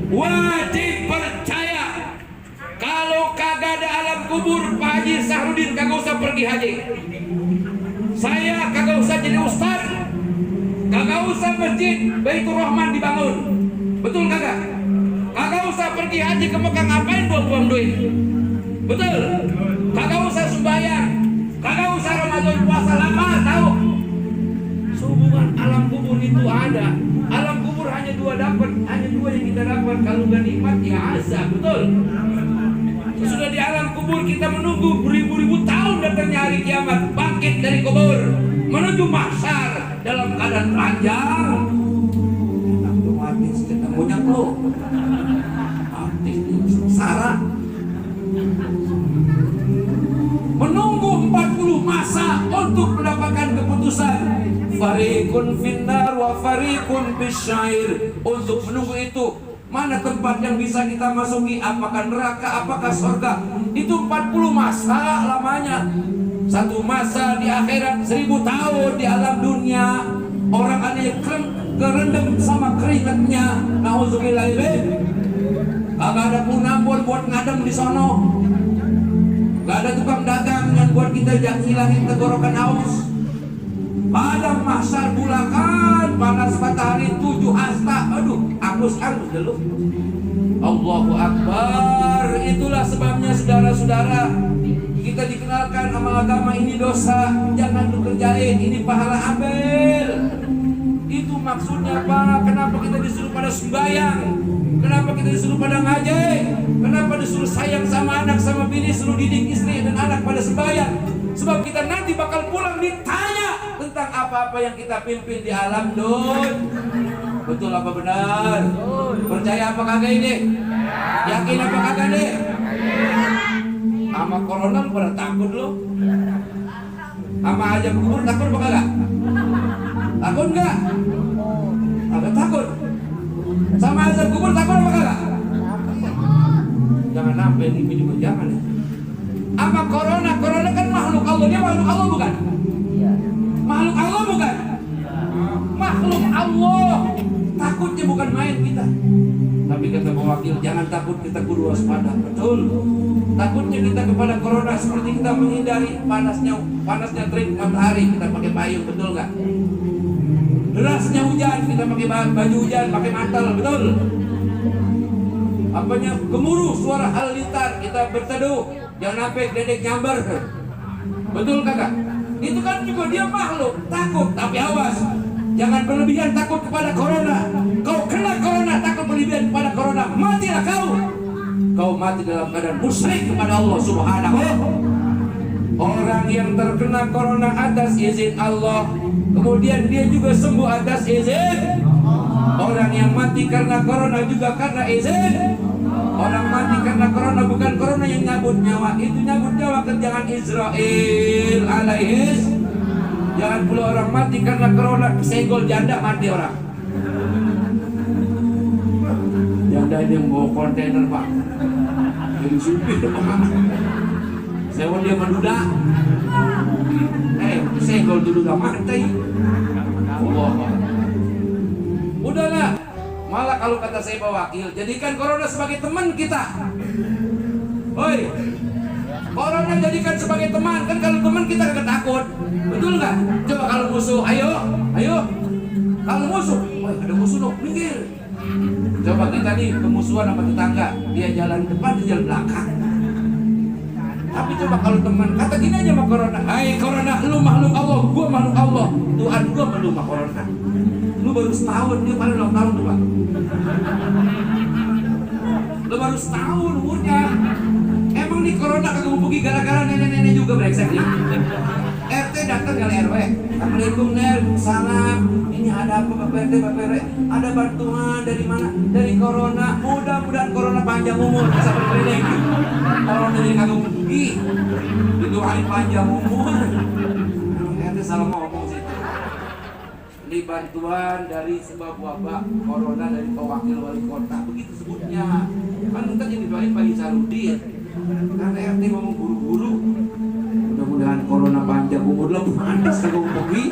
Wajib percaya. Kalau kagak ada alam kubur, Pak Haji Sahrudin kagak usah pergi haji. Saya kagak usah jadi ustaz. Kagak usah masjid Baitur Rahman dibangun. Betul kagak? Kagak usah pergi haji ke Mekah, ngapain buang-buang duit? Betul? Kagak usah sembahyang. Kagak usah Ramadan puasa lama, tahu? Hubungan alam kubur itu ada. Alam kubur hanya dua yang kita dapat. Kalau gak nikmat ya azab, betul? Sudah di alam kubur kita menunggu beribu-ribu tahun datangnya hari kiamat, bangkit dari kubur menuju mahsyar dalam keadaan telanjang. Otomatis ketemunya lo Sarah menunggu 40 masa untuk mendapatkan keputusan. Fariqun finnar wa fariqun bisyair. Untuk menunggu itu, mana tempat yang bisa kita masuki, apakah neraka, apakah surga. Itu 40 masa lamanya. Satu masa di akhirat, 1000 tahun di alam dunia. Orang ada yang kerendam sama keringatnya. Nauzubillah. Kagak ada punambul buat ngadem di sono. Gak ada tukang dagang yang buat kita hilangin tenggorokan haus. Padang mahsyar bulakan, panas matahari 7 hasta. Aduh, angus dulu. Allahu Akbar. Itulah sebabnya saudara-saudara, kita dikenalkan sama agama ini dosa, jangan lu kerjain, ini pahala Abel. Itu maksudnya Pak. Kenapa kita disuruh pada sembahyang? Kenapa kita disuruh pada ngaji? Kenapa disuruh sayang sama anak, sama bini, suruh didik istri dan anak pada sembahyang? Sebab kita nanti bakal pulang ditanya tentang apa-apa yang kita pimpin di alam dunia. Betul apa benar? Percaya apa kagak ini? Yakin apa kagak nih? Sama corona lu pada takut lo? Sama aja kubur takut apa kagak? Takut enggak? Agak takut. Sama azab kubur takut apa kagak? Jangan sampai ini juga jangan ya. Apa corona? Corona kan makhluk Allah. Dia makhluk Allah bukan? Makhluk Allah bukan? Makhluk Allah. Takutnya bukan main kita. Tapi kata mewakil, jangan takut, kita kudu waspada. Betul. Takutnya kita kepada corona seperti kita menghindari panasnya terik matahari, kita pakai payung, betul nggak? Derasnya hujan, kita pakai baju hujan, pakai mantel, betul? Apanya gemuruh suara halitar, kita berteduh, jangan sampai dedek nyambar. Betul kagak? Itu kan juga dia makhluk, takut, tapi awas. Jangan berlebihan takut kepada corona. Kau kena corona, takut berlebihan kepada corona, matilah kau. Kau mati dalam keadaan musyrik kepada Allah Subhanahu. Orang yang terkena corona atas izin Allah, kemudian dia juga sembuh atas izin. Orang yang mati karena corona juga karena izin. Orang mati karena corona bukan corona yang nyabut nyawa, itu nyabut nyawa kerjaan Israel alaihis. Jangan pula orang mati karena corona kesenggol janda, mati orang. Janda ini yang bawa kontainer Pak, jadi supir Pak. Sewa dia menduda, senggol dulu gak mati. Allah. Udahlah, malah kalau kata saya Pak Wakil, jadikan corona sebagai teman kita. Oi, corona jadikan sebagai teman, kan kalau teman kita gak takut, betul nggak? Coba kalau musuh, ayo. Kalau musuh, ada musuh dong, minggir. Coba kita nih kemusuhan sama tetangga, dia jalan depan, dia jalan belakang. Tapi coba kalau teman, kata gini aja sama corona, hai corona, lu makhluk Allah, gua makhluk Allah, Tuhan gua makhluk corona. Lu baru setahun, dia paling ulang tahun tuh Pak. Lu baru setahun umurnya. Emang nih corona kagak hubungi gara-gara nenek-nenek juga brengsek nih. RT datang kali RW. Assalamualaikum Ner, salam. Ini ada apa Bapak RT, Bapak RW? Ada bantuan dari mana? Dari corona. Mudah-mudahan corona panjang umur bisa berkeliling. Corona jadi kagak hubungi. Didoain panjang umur. RT salah ngomong sih. Ini bantuan dari sebab wabah corona dari Wakil Wali Kota, begitu sebutnya. Kan kita jadi doain Pak Isarudin. Karena RT ngomong buru-buru, mudah-mudahan corona panjang umur lo panas kalau ngomongin.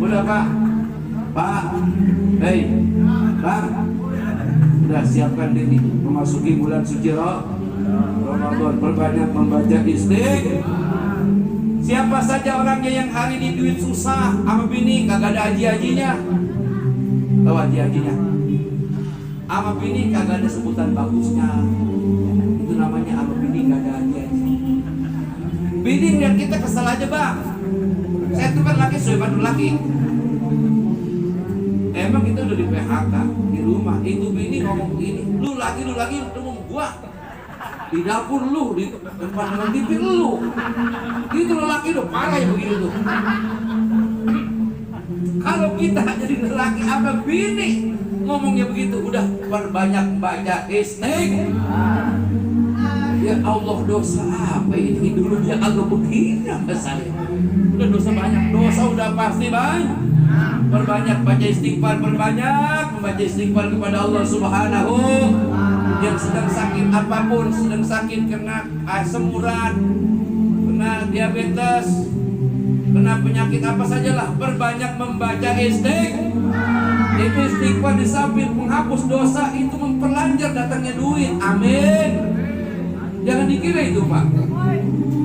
Udah Pak, hei, Pak, udah siapkan diri memasuki bulan suci Ramadan, perbanyak membaca istighfar. Siapa saja orangnya yang hari ini duit susah sama bini kagak ada haji-hajinya, tahu haji-hajinya? Sama bini kagak ada sebutan bagusnya, itu namanya sama bini kagak ada haji-haji. Bini lihat kita kesel aja Bang, saya tuh kan laki sobat laki. Emang kita udah di PHK di rumah, itu bini ngomong begini, lu lagi ngomong gua. Di dapur lu, di tempat dengan TV lu. Itu lelaki udah parah ya begitu tuh. Kalau kita jadi lelaki apa bini ngomongnya begitu, udah perbanyak baca istighfar. Ya Allah, dosa apa ini dulu dia agak begini sama saya. Udah dosa banyak, dosa udah pasti banyak. Perbanyak baca istighfar, perbanyak membaca istighfar kepada Allah Subhanahu. Yang sedang sakit apapun, sedang sakit kena asam urat, kena diabetes, kena penyakit apa sajalah, perbanyak membaca istighfar. Itu istighfar di samping menghapus dosa, itu memperlancar datangnya duit. Amin. Jangan dikira itu Pak.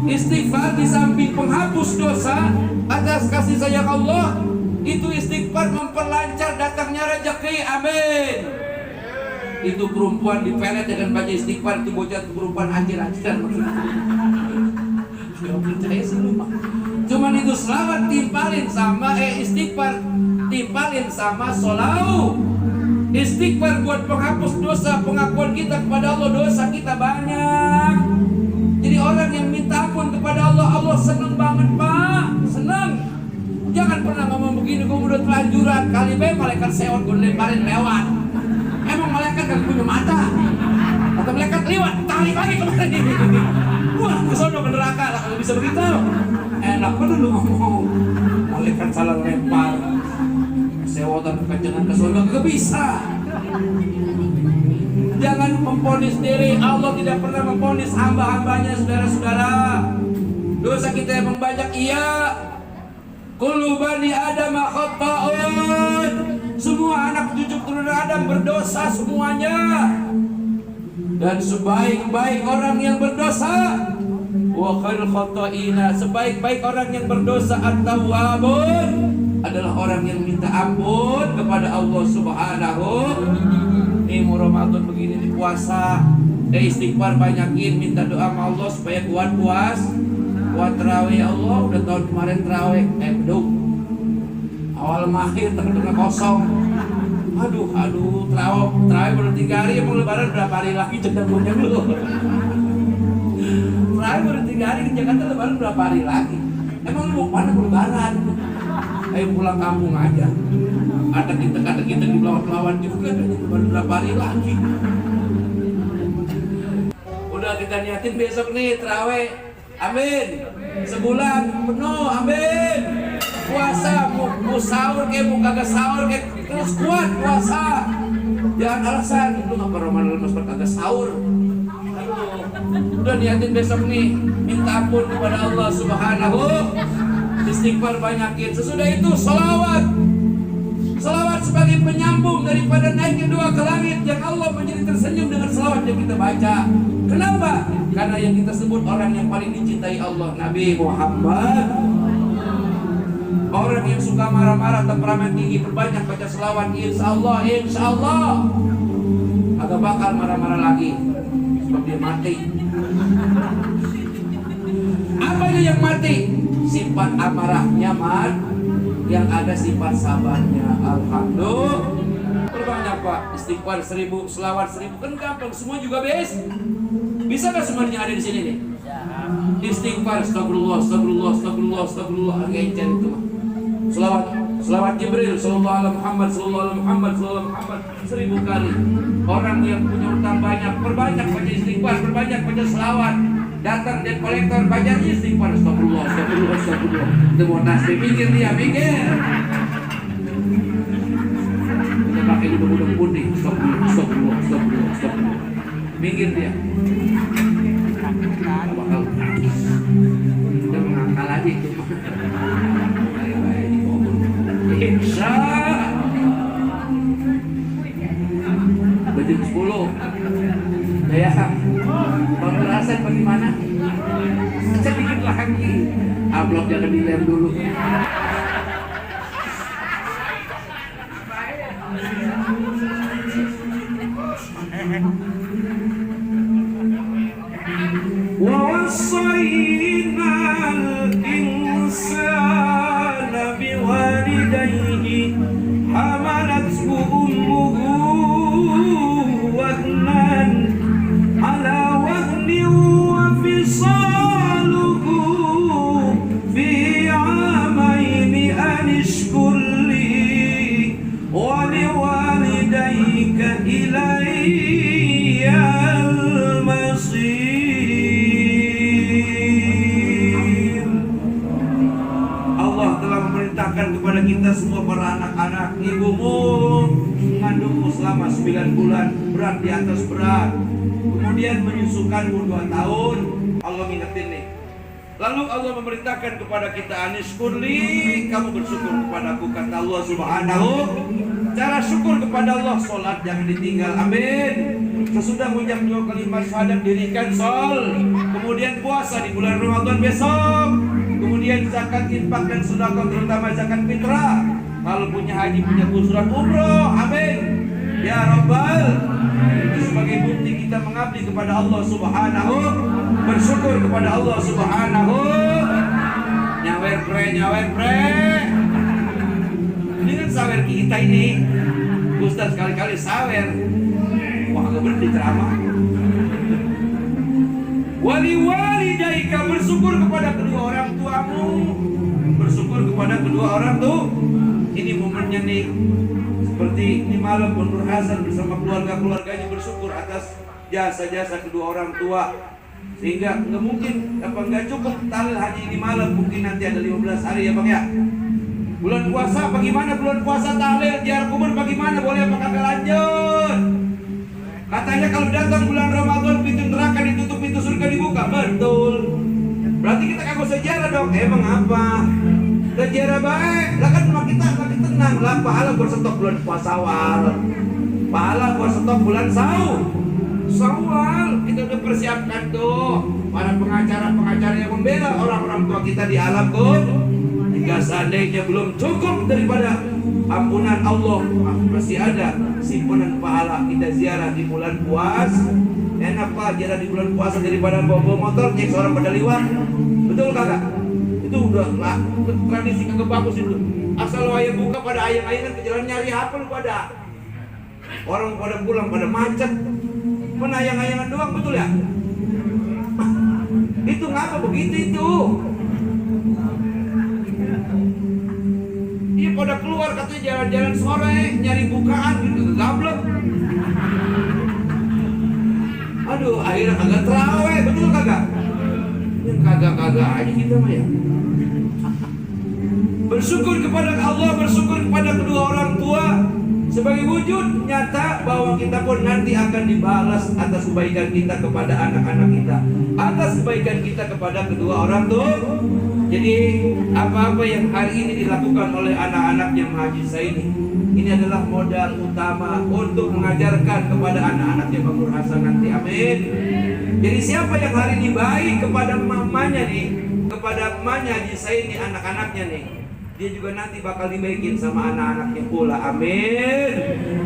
Istighfar di samping penghapus dosa atas kasih sayang Allah, itu istighfar memperlancar datangnya rezeki. Amin. Itu perempuan dipelet dengan baca istighfar, itu bocah perempuan anjir-anjiran maksudnya. Gak percaya selalu Pak. Cuman itu selawat timpalin sama istighfar timpalin sama solau. Istighfar buat penghapus dosa, pengakuan kita kepada Allah, dosa kita banyak. Jadi orang yang minta ampun kepada Allah, Allah seneng banget Pak, seneng. Jangan pernah ngomong begini, gue udah telanjuran, kali malaikat sewot gue lemparin lewat. Emang malaikat gak punya mata? Atau malaikat lewat, tarik lagi kemana? Wah, kesono ke neraka lah kalau bisa begitu. Enak bener lu ngomong. Malaikat salah lempar, sewotan kekencangan kesono gak bisa. Jangan memponis diri. Allah tidak pernah memponis hamba-hambanya, saudara-saudara. Dosa kita yang banyak, iya. Kullu bani Adam khata'un. Semua anak cucu keturunan Adam berdosa semuanya. Dan sebaik-baik orang yang berdosa, wa khairul khata'ina, sebaik-baik orang yang berdosa at-tawwabun, adalah orang yang minta ampun kepada Allah Subhanahu. Ini mau Ramadan begini di puasa, istighfar banyakin, minta doa sama Allah supaya kuat tarawih. Ya Allah, udah tahun kemarin tarawih beduk awal mahir tengah kosong. Aduh tarawih baru 3 hari, emang lebaran berapa hari lagi? Cendang punya dulu. Tarawih baru 3 hari, di Jakarta lebaran berapa hari lagi? Emang lu mau mana lebaran? Ayo pulang kampung aja. Ada kita di lawan juga, lebaran berapa hari lagi? Udah kita niatin besok nih tarawih. Amin. Sebulan penuh, amin. Puasa, mau sahur kayak mau kagak sahur kayak terus kuat puasa. Jangan alasan lu ngapa Ramadan mas kagak sahur. Udah niatin besok nih minta ampun kepada Allah Subhanahu. Istighfar banyakin. Sesudah itu salawat. Salawat sebagai penyambung daripada naiknya doa ke langit yang Allah menjadi tersenyum dengan salawat yang kita baca. Kenapa? Karena yang kita sebut orang yang paling dicintai Allah, Nabi Muhammad. Orang yang suka marah-marah, temperamen tinggi, perbanyak baca selawat, insya Allah agak bakal marah-marah lagi sebab dia mati. Apa yang mati? Sifat amarahnya yang ada sifat sabarnya. Alhamdulillah. Perbanyak Pak, istighfar 1000, selawat 1000 kan gampang, semua juga bisa nggak semuanya ada di sini nih? Istighfar, astagfirullah, ngecer itu. Selawat Jibril, sallallahu alaihi Muhammad, 1000 kali. Orang yang punya utang banyak, perbanyak baca istighfar, perbanyak baca selawat. Datang dan kolektor baca istighfar, astagfirullah. Itu mau tasbih, mikir dia, mikir. Kita pakai udang-udang putih, astagfirullah. Mikir dia. Bakal udah mengangkal lagi itu. Insya Bajin 10 ya Bang Rasen bagaimana? Saya bikin lagi upload jangan dilem dulu. Wa wasainal insana biwalidayhi hamalathu ummuhu wahnan ala wahnin wa fisaluhu fi amaini an ishkur li wa liwalidayka ilayyal masir. Kepada kita semua para anak-anak, ibumu mengandungmu selama 9 bulan, berat di atas berat, kemudian menyusukanmu 2 tahun. Allah ngingetin nih. Lalu Allah memerintahkan kepada kita, anishkurli, kamu bersyukur kepadaku, kata Allah Subhanahu. Cara syukur kepada Allah, sholat jangan ditinggal, amin. Sesudah mengucap 2 kalimat syahadat dirikan kemudian puasa di bulan Ramadan besok. Kemudian zakat, infak dan sedekah, terutama zakat fitrah. Kalau punya haji, punya kusuran umroh, amin. Ya Rabbal, itu sebagai bukti kita mengabdi kepada Allah Subhanahu, bersyukur kepada Allah Subhanahu. Nyawer pre. Ini kan sawer kita ini. Ustaz sekali-kali sawer. Wah, agak berhenti ceramah. Wali-walidaika, bersyukur kepada kedua orang tuamu. Bersyukur kepada kedua orang tuh. Ini momennya nih. Seperti ini malam Nur Hasan bersama keluarganya bersyukur atas jasa-jasa kedua orang tua. Sehingga nggak cukup talil haji ini malam, mungkin nanti ada 15 hari ya Bang ya. Bulan puasa bagaimana? Bulan puasa tahlil, ziarah kubur bagaimana? Boleh apa kagak lanjut? Katanya kalau datang bulan Ramadan pintu neraka ditutup, pintu surga dibuka. Betul. Berarti kita kagak usah ziarah dong. Emang apa? Kita ziarah baik. Lah kan kita makin tenang lah. Pahala buat stok bulan puasa awal. Pahala buat stok bulan Syawal. Kita udah persiapkan tuh. Para pengacara yang membela orang-orang tua kita di alam pun. Jika seandainya belum cukup daripada ampunan Allah, masih ada simpanan pahala kita ziarah di bulan puasa. Enak Pak ziarah di bulan puasa daripada bawa motor cek seorang pada liwat. Betul kagak? Itu udah lah tradisi kagak bagus itu. Asal wayang buka pada ayang-ayangan ke jalan nyari apa lu pada. Orang pada pulang pada macet. Mana ayang-ayangan doang, betul ya? Itu ngapa begitu itu? Iya pada keluar katanya jalan-jalan sore nyari bukaan gitu, gablek. Aduh, akhirnya kagak terawih, betul kagak? Yang kagak kagak aja kita mah ya. Bersyukur kepada Allah, bersyukur kepada kedua orang tua sebagai wujud nyata bahwa kita pun nanti akan dibalas atas kebaikan kita kepada anak-anak kita, atas kebaikan kita kepada kedua orang tua. Jadi apa-apa yang hari ini dilakukan oleh anak-anaknya Haji Zaini, ini adalah modal utama untuk mengajarkan kepada anak-anaknya Bang Nur Hasan nanti. Amin. Jadi siapa yang hari ini baik kepada mamanya nih, kepada mamanya Haji Zaini, anak-anaknya nih, dia juga nanti bakal dibaikin sama anak-anaknya pula. Amin.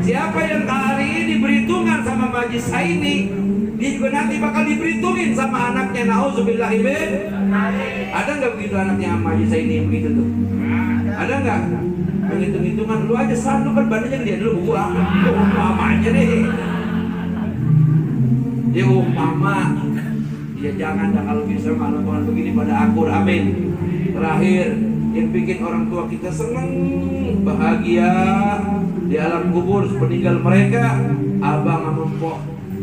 Siapa yang hari ini berhitungan sama Haji Zaini, dia juga nanti bakal diperhitungin sama anaknya. Nauzubillah. Ada nggak begitu anaknya Haji Zaini yang begitu tuh? Ada nggak? Menghitung-hitungan lu aja selalu kan badannya dia dulu gua. Umpamanya nih. Dia umpama. Ya jangan dah kalau bisa melakukan begini pada akur. Amin. Terakhir, yang bikin orang tua kita senang, bahagia di alam kubur sepeninggal mereka, abang sama mpok,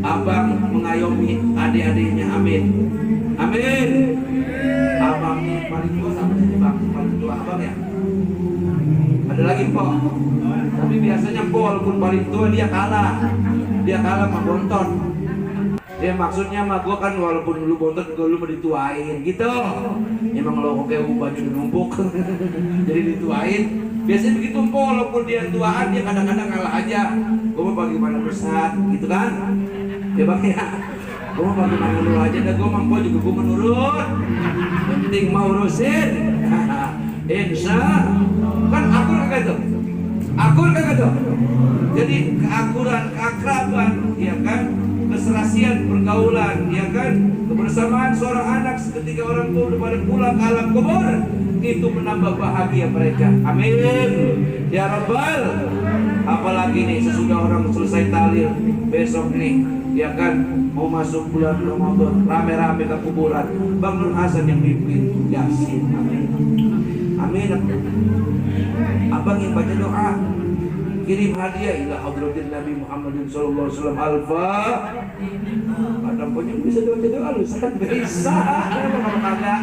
abang mengayomi adik-adiknya. Amin. Amin. Abang ini paling tua sama jadi bang, paling tua abang ya. Ada lagi mpok, tapi biasanya mpok walaupun paling tua dia kalah sama bontot. Dia maksudnya mah gue kan walaupun dulu bontot gue lu dituain gitu. Emang lo kayak baju numpuk jadi dituain. Biasanya begitu mpok, walaupun dia tuaan dia kadang-kadang kalah aja. Gue mau bagaimana besar gitu kan? Ya bang ya. Gue mau bagaimana lu aja dah, gue mampu juga gue menurut. Yang penting mau urusin. Insya kan akur kagak tuh. Akur kagak tuh. Jadi keakuran, keakraban, ya kan? Keserasian pergaulan, ya kan, kebersamaan seorang anak ketika orang tua udah pada pulang ke alam kubur, itu menambah bahagia mereka. Amin ya Rabbal. Apalagi nih sesudah orang selesai tahlil besok nih, ya kan, mau masuk bulan Ramadan, rame-rame ke kuburan, Bang Nur Hasan yang pimpin Yasin. Amin. Amin. Abang yang baca doa, kirim hadiah ila hadratin Nabi Muhammadin sallallahu alaihi wasallam alfa. Kadang punya bisa doa lu sangat bisa. Kagak.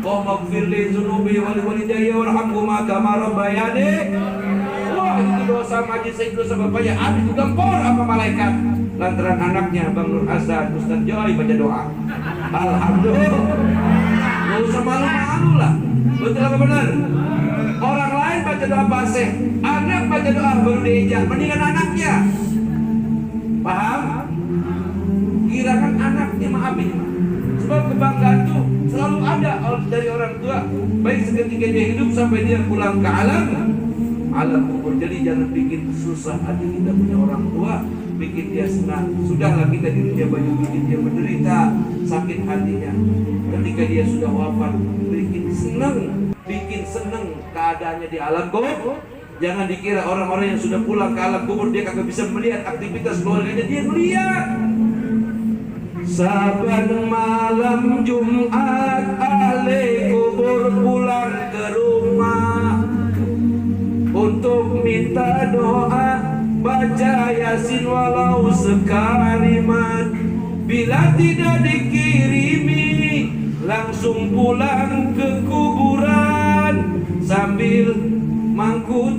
Qomagfir li dzunubi wal walidayya warhamhuma kama rabbayani. Wah, itu dosa Haji Zaini, dosa bapaknya habis digempor sama malaikat. Lantaran anaknya Bang Nur Hasan Ustaz Joy baca doa. Alhamdulillah. Enggak usah malu-malu lah. Betul apa benar? Orang lain baca doa pasih, anak baca doa baru diejak, mendingan anaknya. Paham? Kirakan anaknya maafin. Sebab kebanggaan itu selalu ada dari orang tua, baik seketika dia hidup sampai dia pulang ke alam kubur. Jadi jangan bikin susah hati kita punya orang tua, bikin dia senang. Sudahlah kita di dunia banyak bikin dia menderita, sakit hatinya. Ketika dia sudah wafat, bikin seneng keadaannya di alam kubur. Jangan dikira orang-orang yang sudah pulang ke alam kubur dia kagak bisa melihat aktivitas keluarganya, dia melihat. Saban malam Jumat ahli kubur pulang ke rumah untuk minta doa, baca Yasin walau sekalimat. Bila tidak dikirimi langsung pulang ke kuburan sambil mangku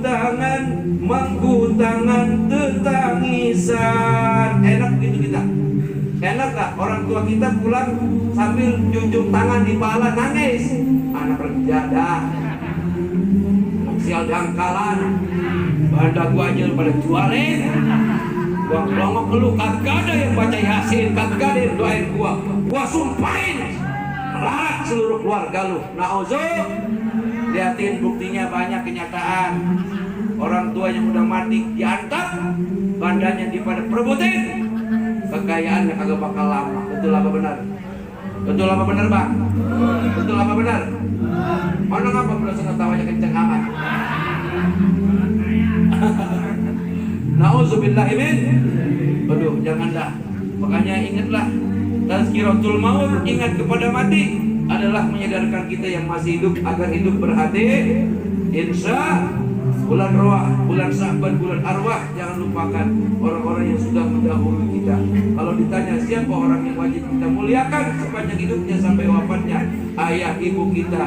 tangan tetangisan. Enak gitu kita? Enak gak orang tua kita pulang sambil junjung tangan di pala nangis? Anak berjadah, sial dangkalan, badan gua aja pada jualin. Gua ngomong lu kagak ada yang baca Yasin, kagak ada yang doain gua sumpahin melarat seluruh keluarga lu. Nauzubillah. Lihatin buktinya banyak kenyataan. Orang tua yang udah mati diantar, badannya dipada perebutin, kekayaannya kagak bakal lama. Betul apa benar? Betul apa benar bang? Betul apa benar? Mana ngapa berasa ketawanya kenceng amat? Nauzubillah min. Aduh, janganlah. Makanya ingatlah, tazkiratul maut, ingat kepada mati adalah menyadarkan kita yang masih hidup agar hidup berhati. Insya bulan Roah, bulan Sa'ban, bulan Arwah. Jangan lupakan orang-orang yang sudah mendahului kita. Kalau ditanya siapa orang yang wajib kita muliakan sepanjang hidupnya sampai wafatnya, ayah ibu kita,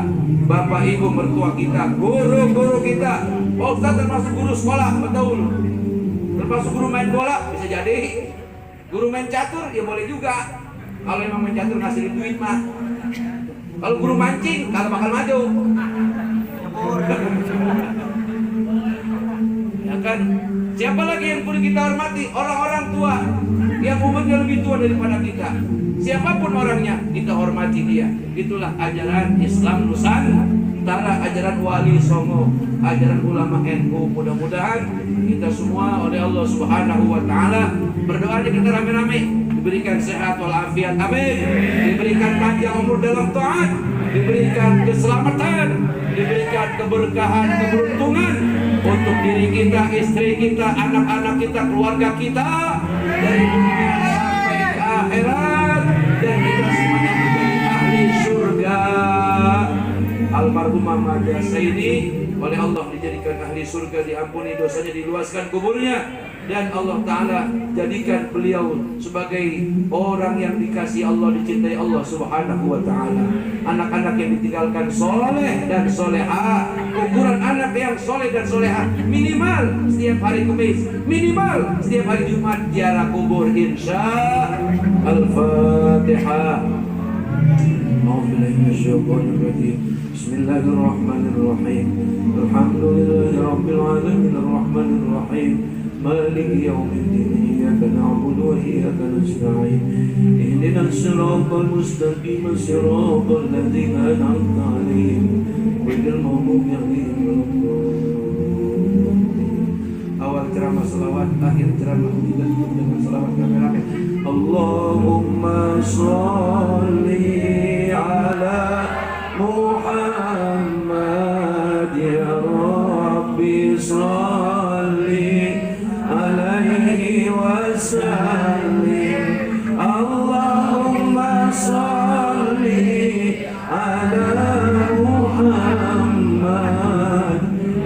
bapak ibu mertua kita, guru-guru kita. Oh, Ustaz termasuk guru sekolah, betul. Termasuk guru main bola, bisa jadi. Guru main catur, ya boleh juga. Kalau emang main catur ngasih duit mah. Kalau guru mancing, kalau bakal maju. Ya kan? Siapa lagi yang perlu kita hormati? Orang-orang tua yang umurnya lebih tua daripada kita. Siapapun orangnya, kita hormati dia. Itulah ajaran Islam Nusantara, ajaran Wali Songo, ajaran ulama NU. Mudah-mudahan kita semua oleh Allah Subhanahu wa taala, berdoanya kita rame-rame, diberikan sehat walafiat, amin. Diberikan panjang umur dalam taat, diberikan keselamatan, diberikan keberkahan, keberuntungan untuk diri kita, istri kita, anak-anak kita, keluarga kita, dari dunia sampai ke akhirat, dan kita semuanya menjadi ahli surga. Almarhumah Mada Saini oleh Allah dijadikan ahli surga, diampuni dosanya, diluaskan kuburnya, dan Allah Ta'ala jadikan beliau sebagai orang yang dikasih Allah, dicintai Allah Subhanahu wa Ta'ala. Anak-anak yang ditinggalkan soleh dan soleha. Ukuran anak yang soleh dan soleha minimal setiap hari Kamis, minimal setiap hari Jumat ziarah kubur, insya Al-Fatihah. Bismillahirrahmanirrahim. Alhamdulillahirabbil alamin arrahmanir rahim. مالك يوم الدين إياك نعبد وإياك نستعين اهدنا الصراط المستقيم صراط الذين أنعمت عليهم غير المغضوب عليهم ولا الضالين. Awal ceramah selawat, akhir ceramah tidak dengan selawat kami. Allahumma sholli ala Muhammad ya Rabbi sholli alaihi wasallim. Allahumma sholli ala Muhammad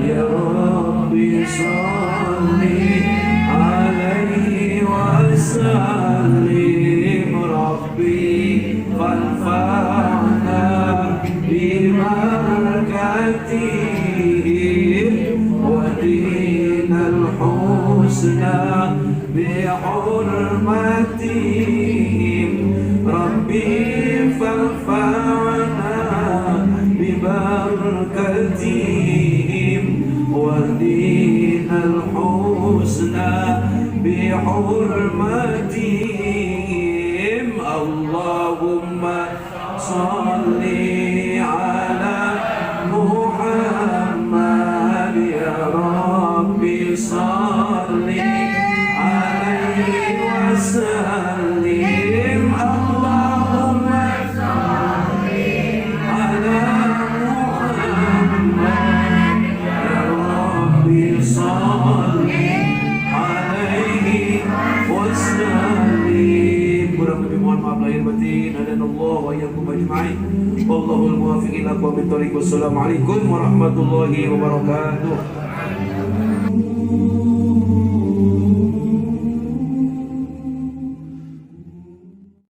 ya Rabbi sholli alaihi wasallim. Rabbi fanfa'na bibarakatihim wa dinal husna bihurmatihim. Rabbi fanfa'na bibarakatihim wa dinal husna bihurmatihim. Allahumma sholli ala Muhammad ya Rabbi sholli alaihi wasallim. Allahumma sholli ala Muhammad ya Rabbi sholli alaihi wasallim. Kurang lebih mohon maaf lahir batin. Hadanallah wa iyyakum ajma'in. Wallahul muwaffiq ila aqwamit thoriq. Wassalamualaikum warahmatullahi wabarakatuh.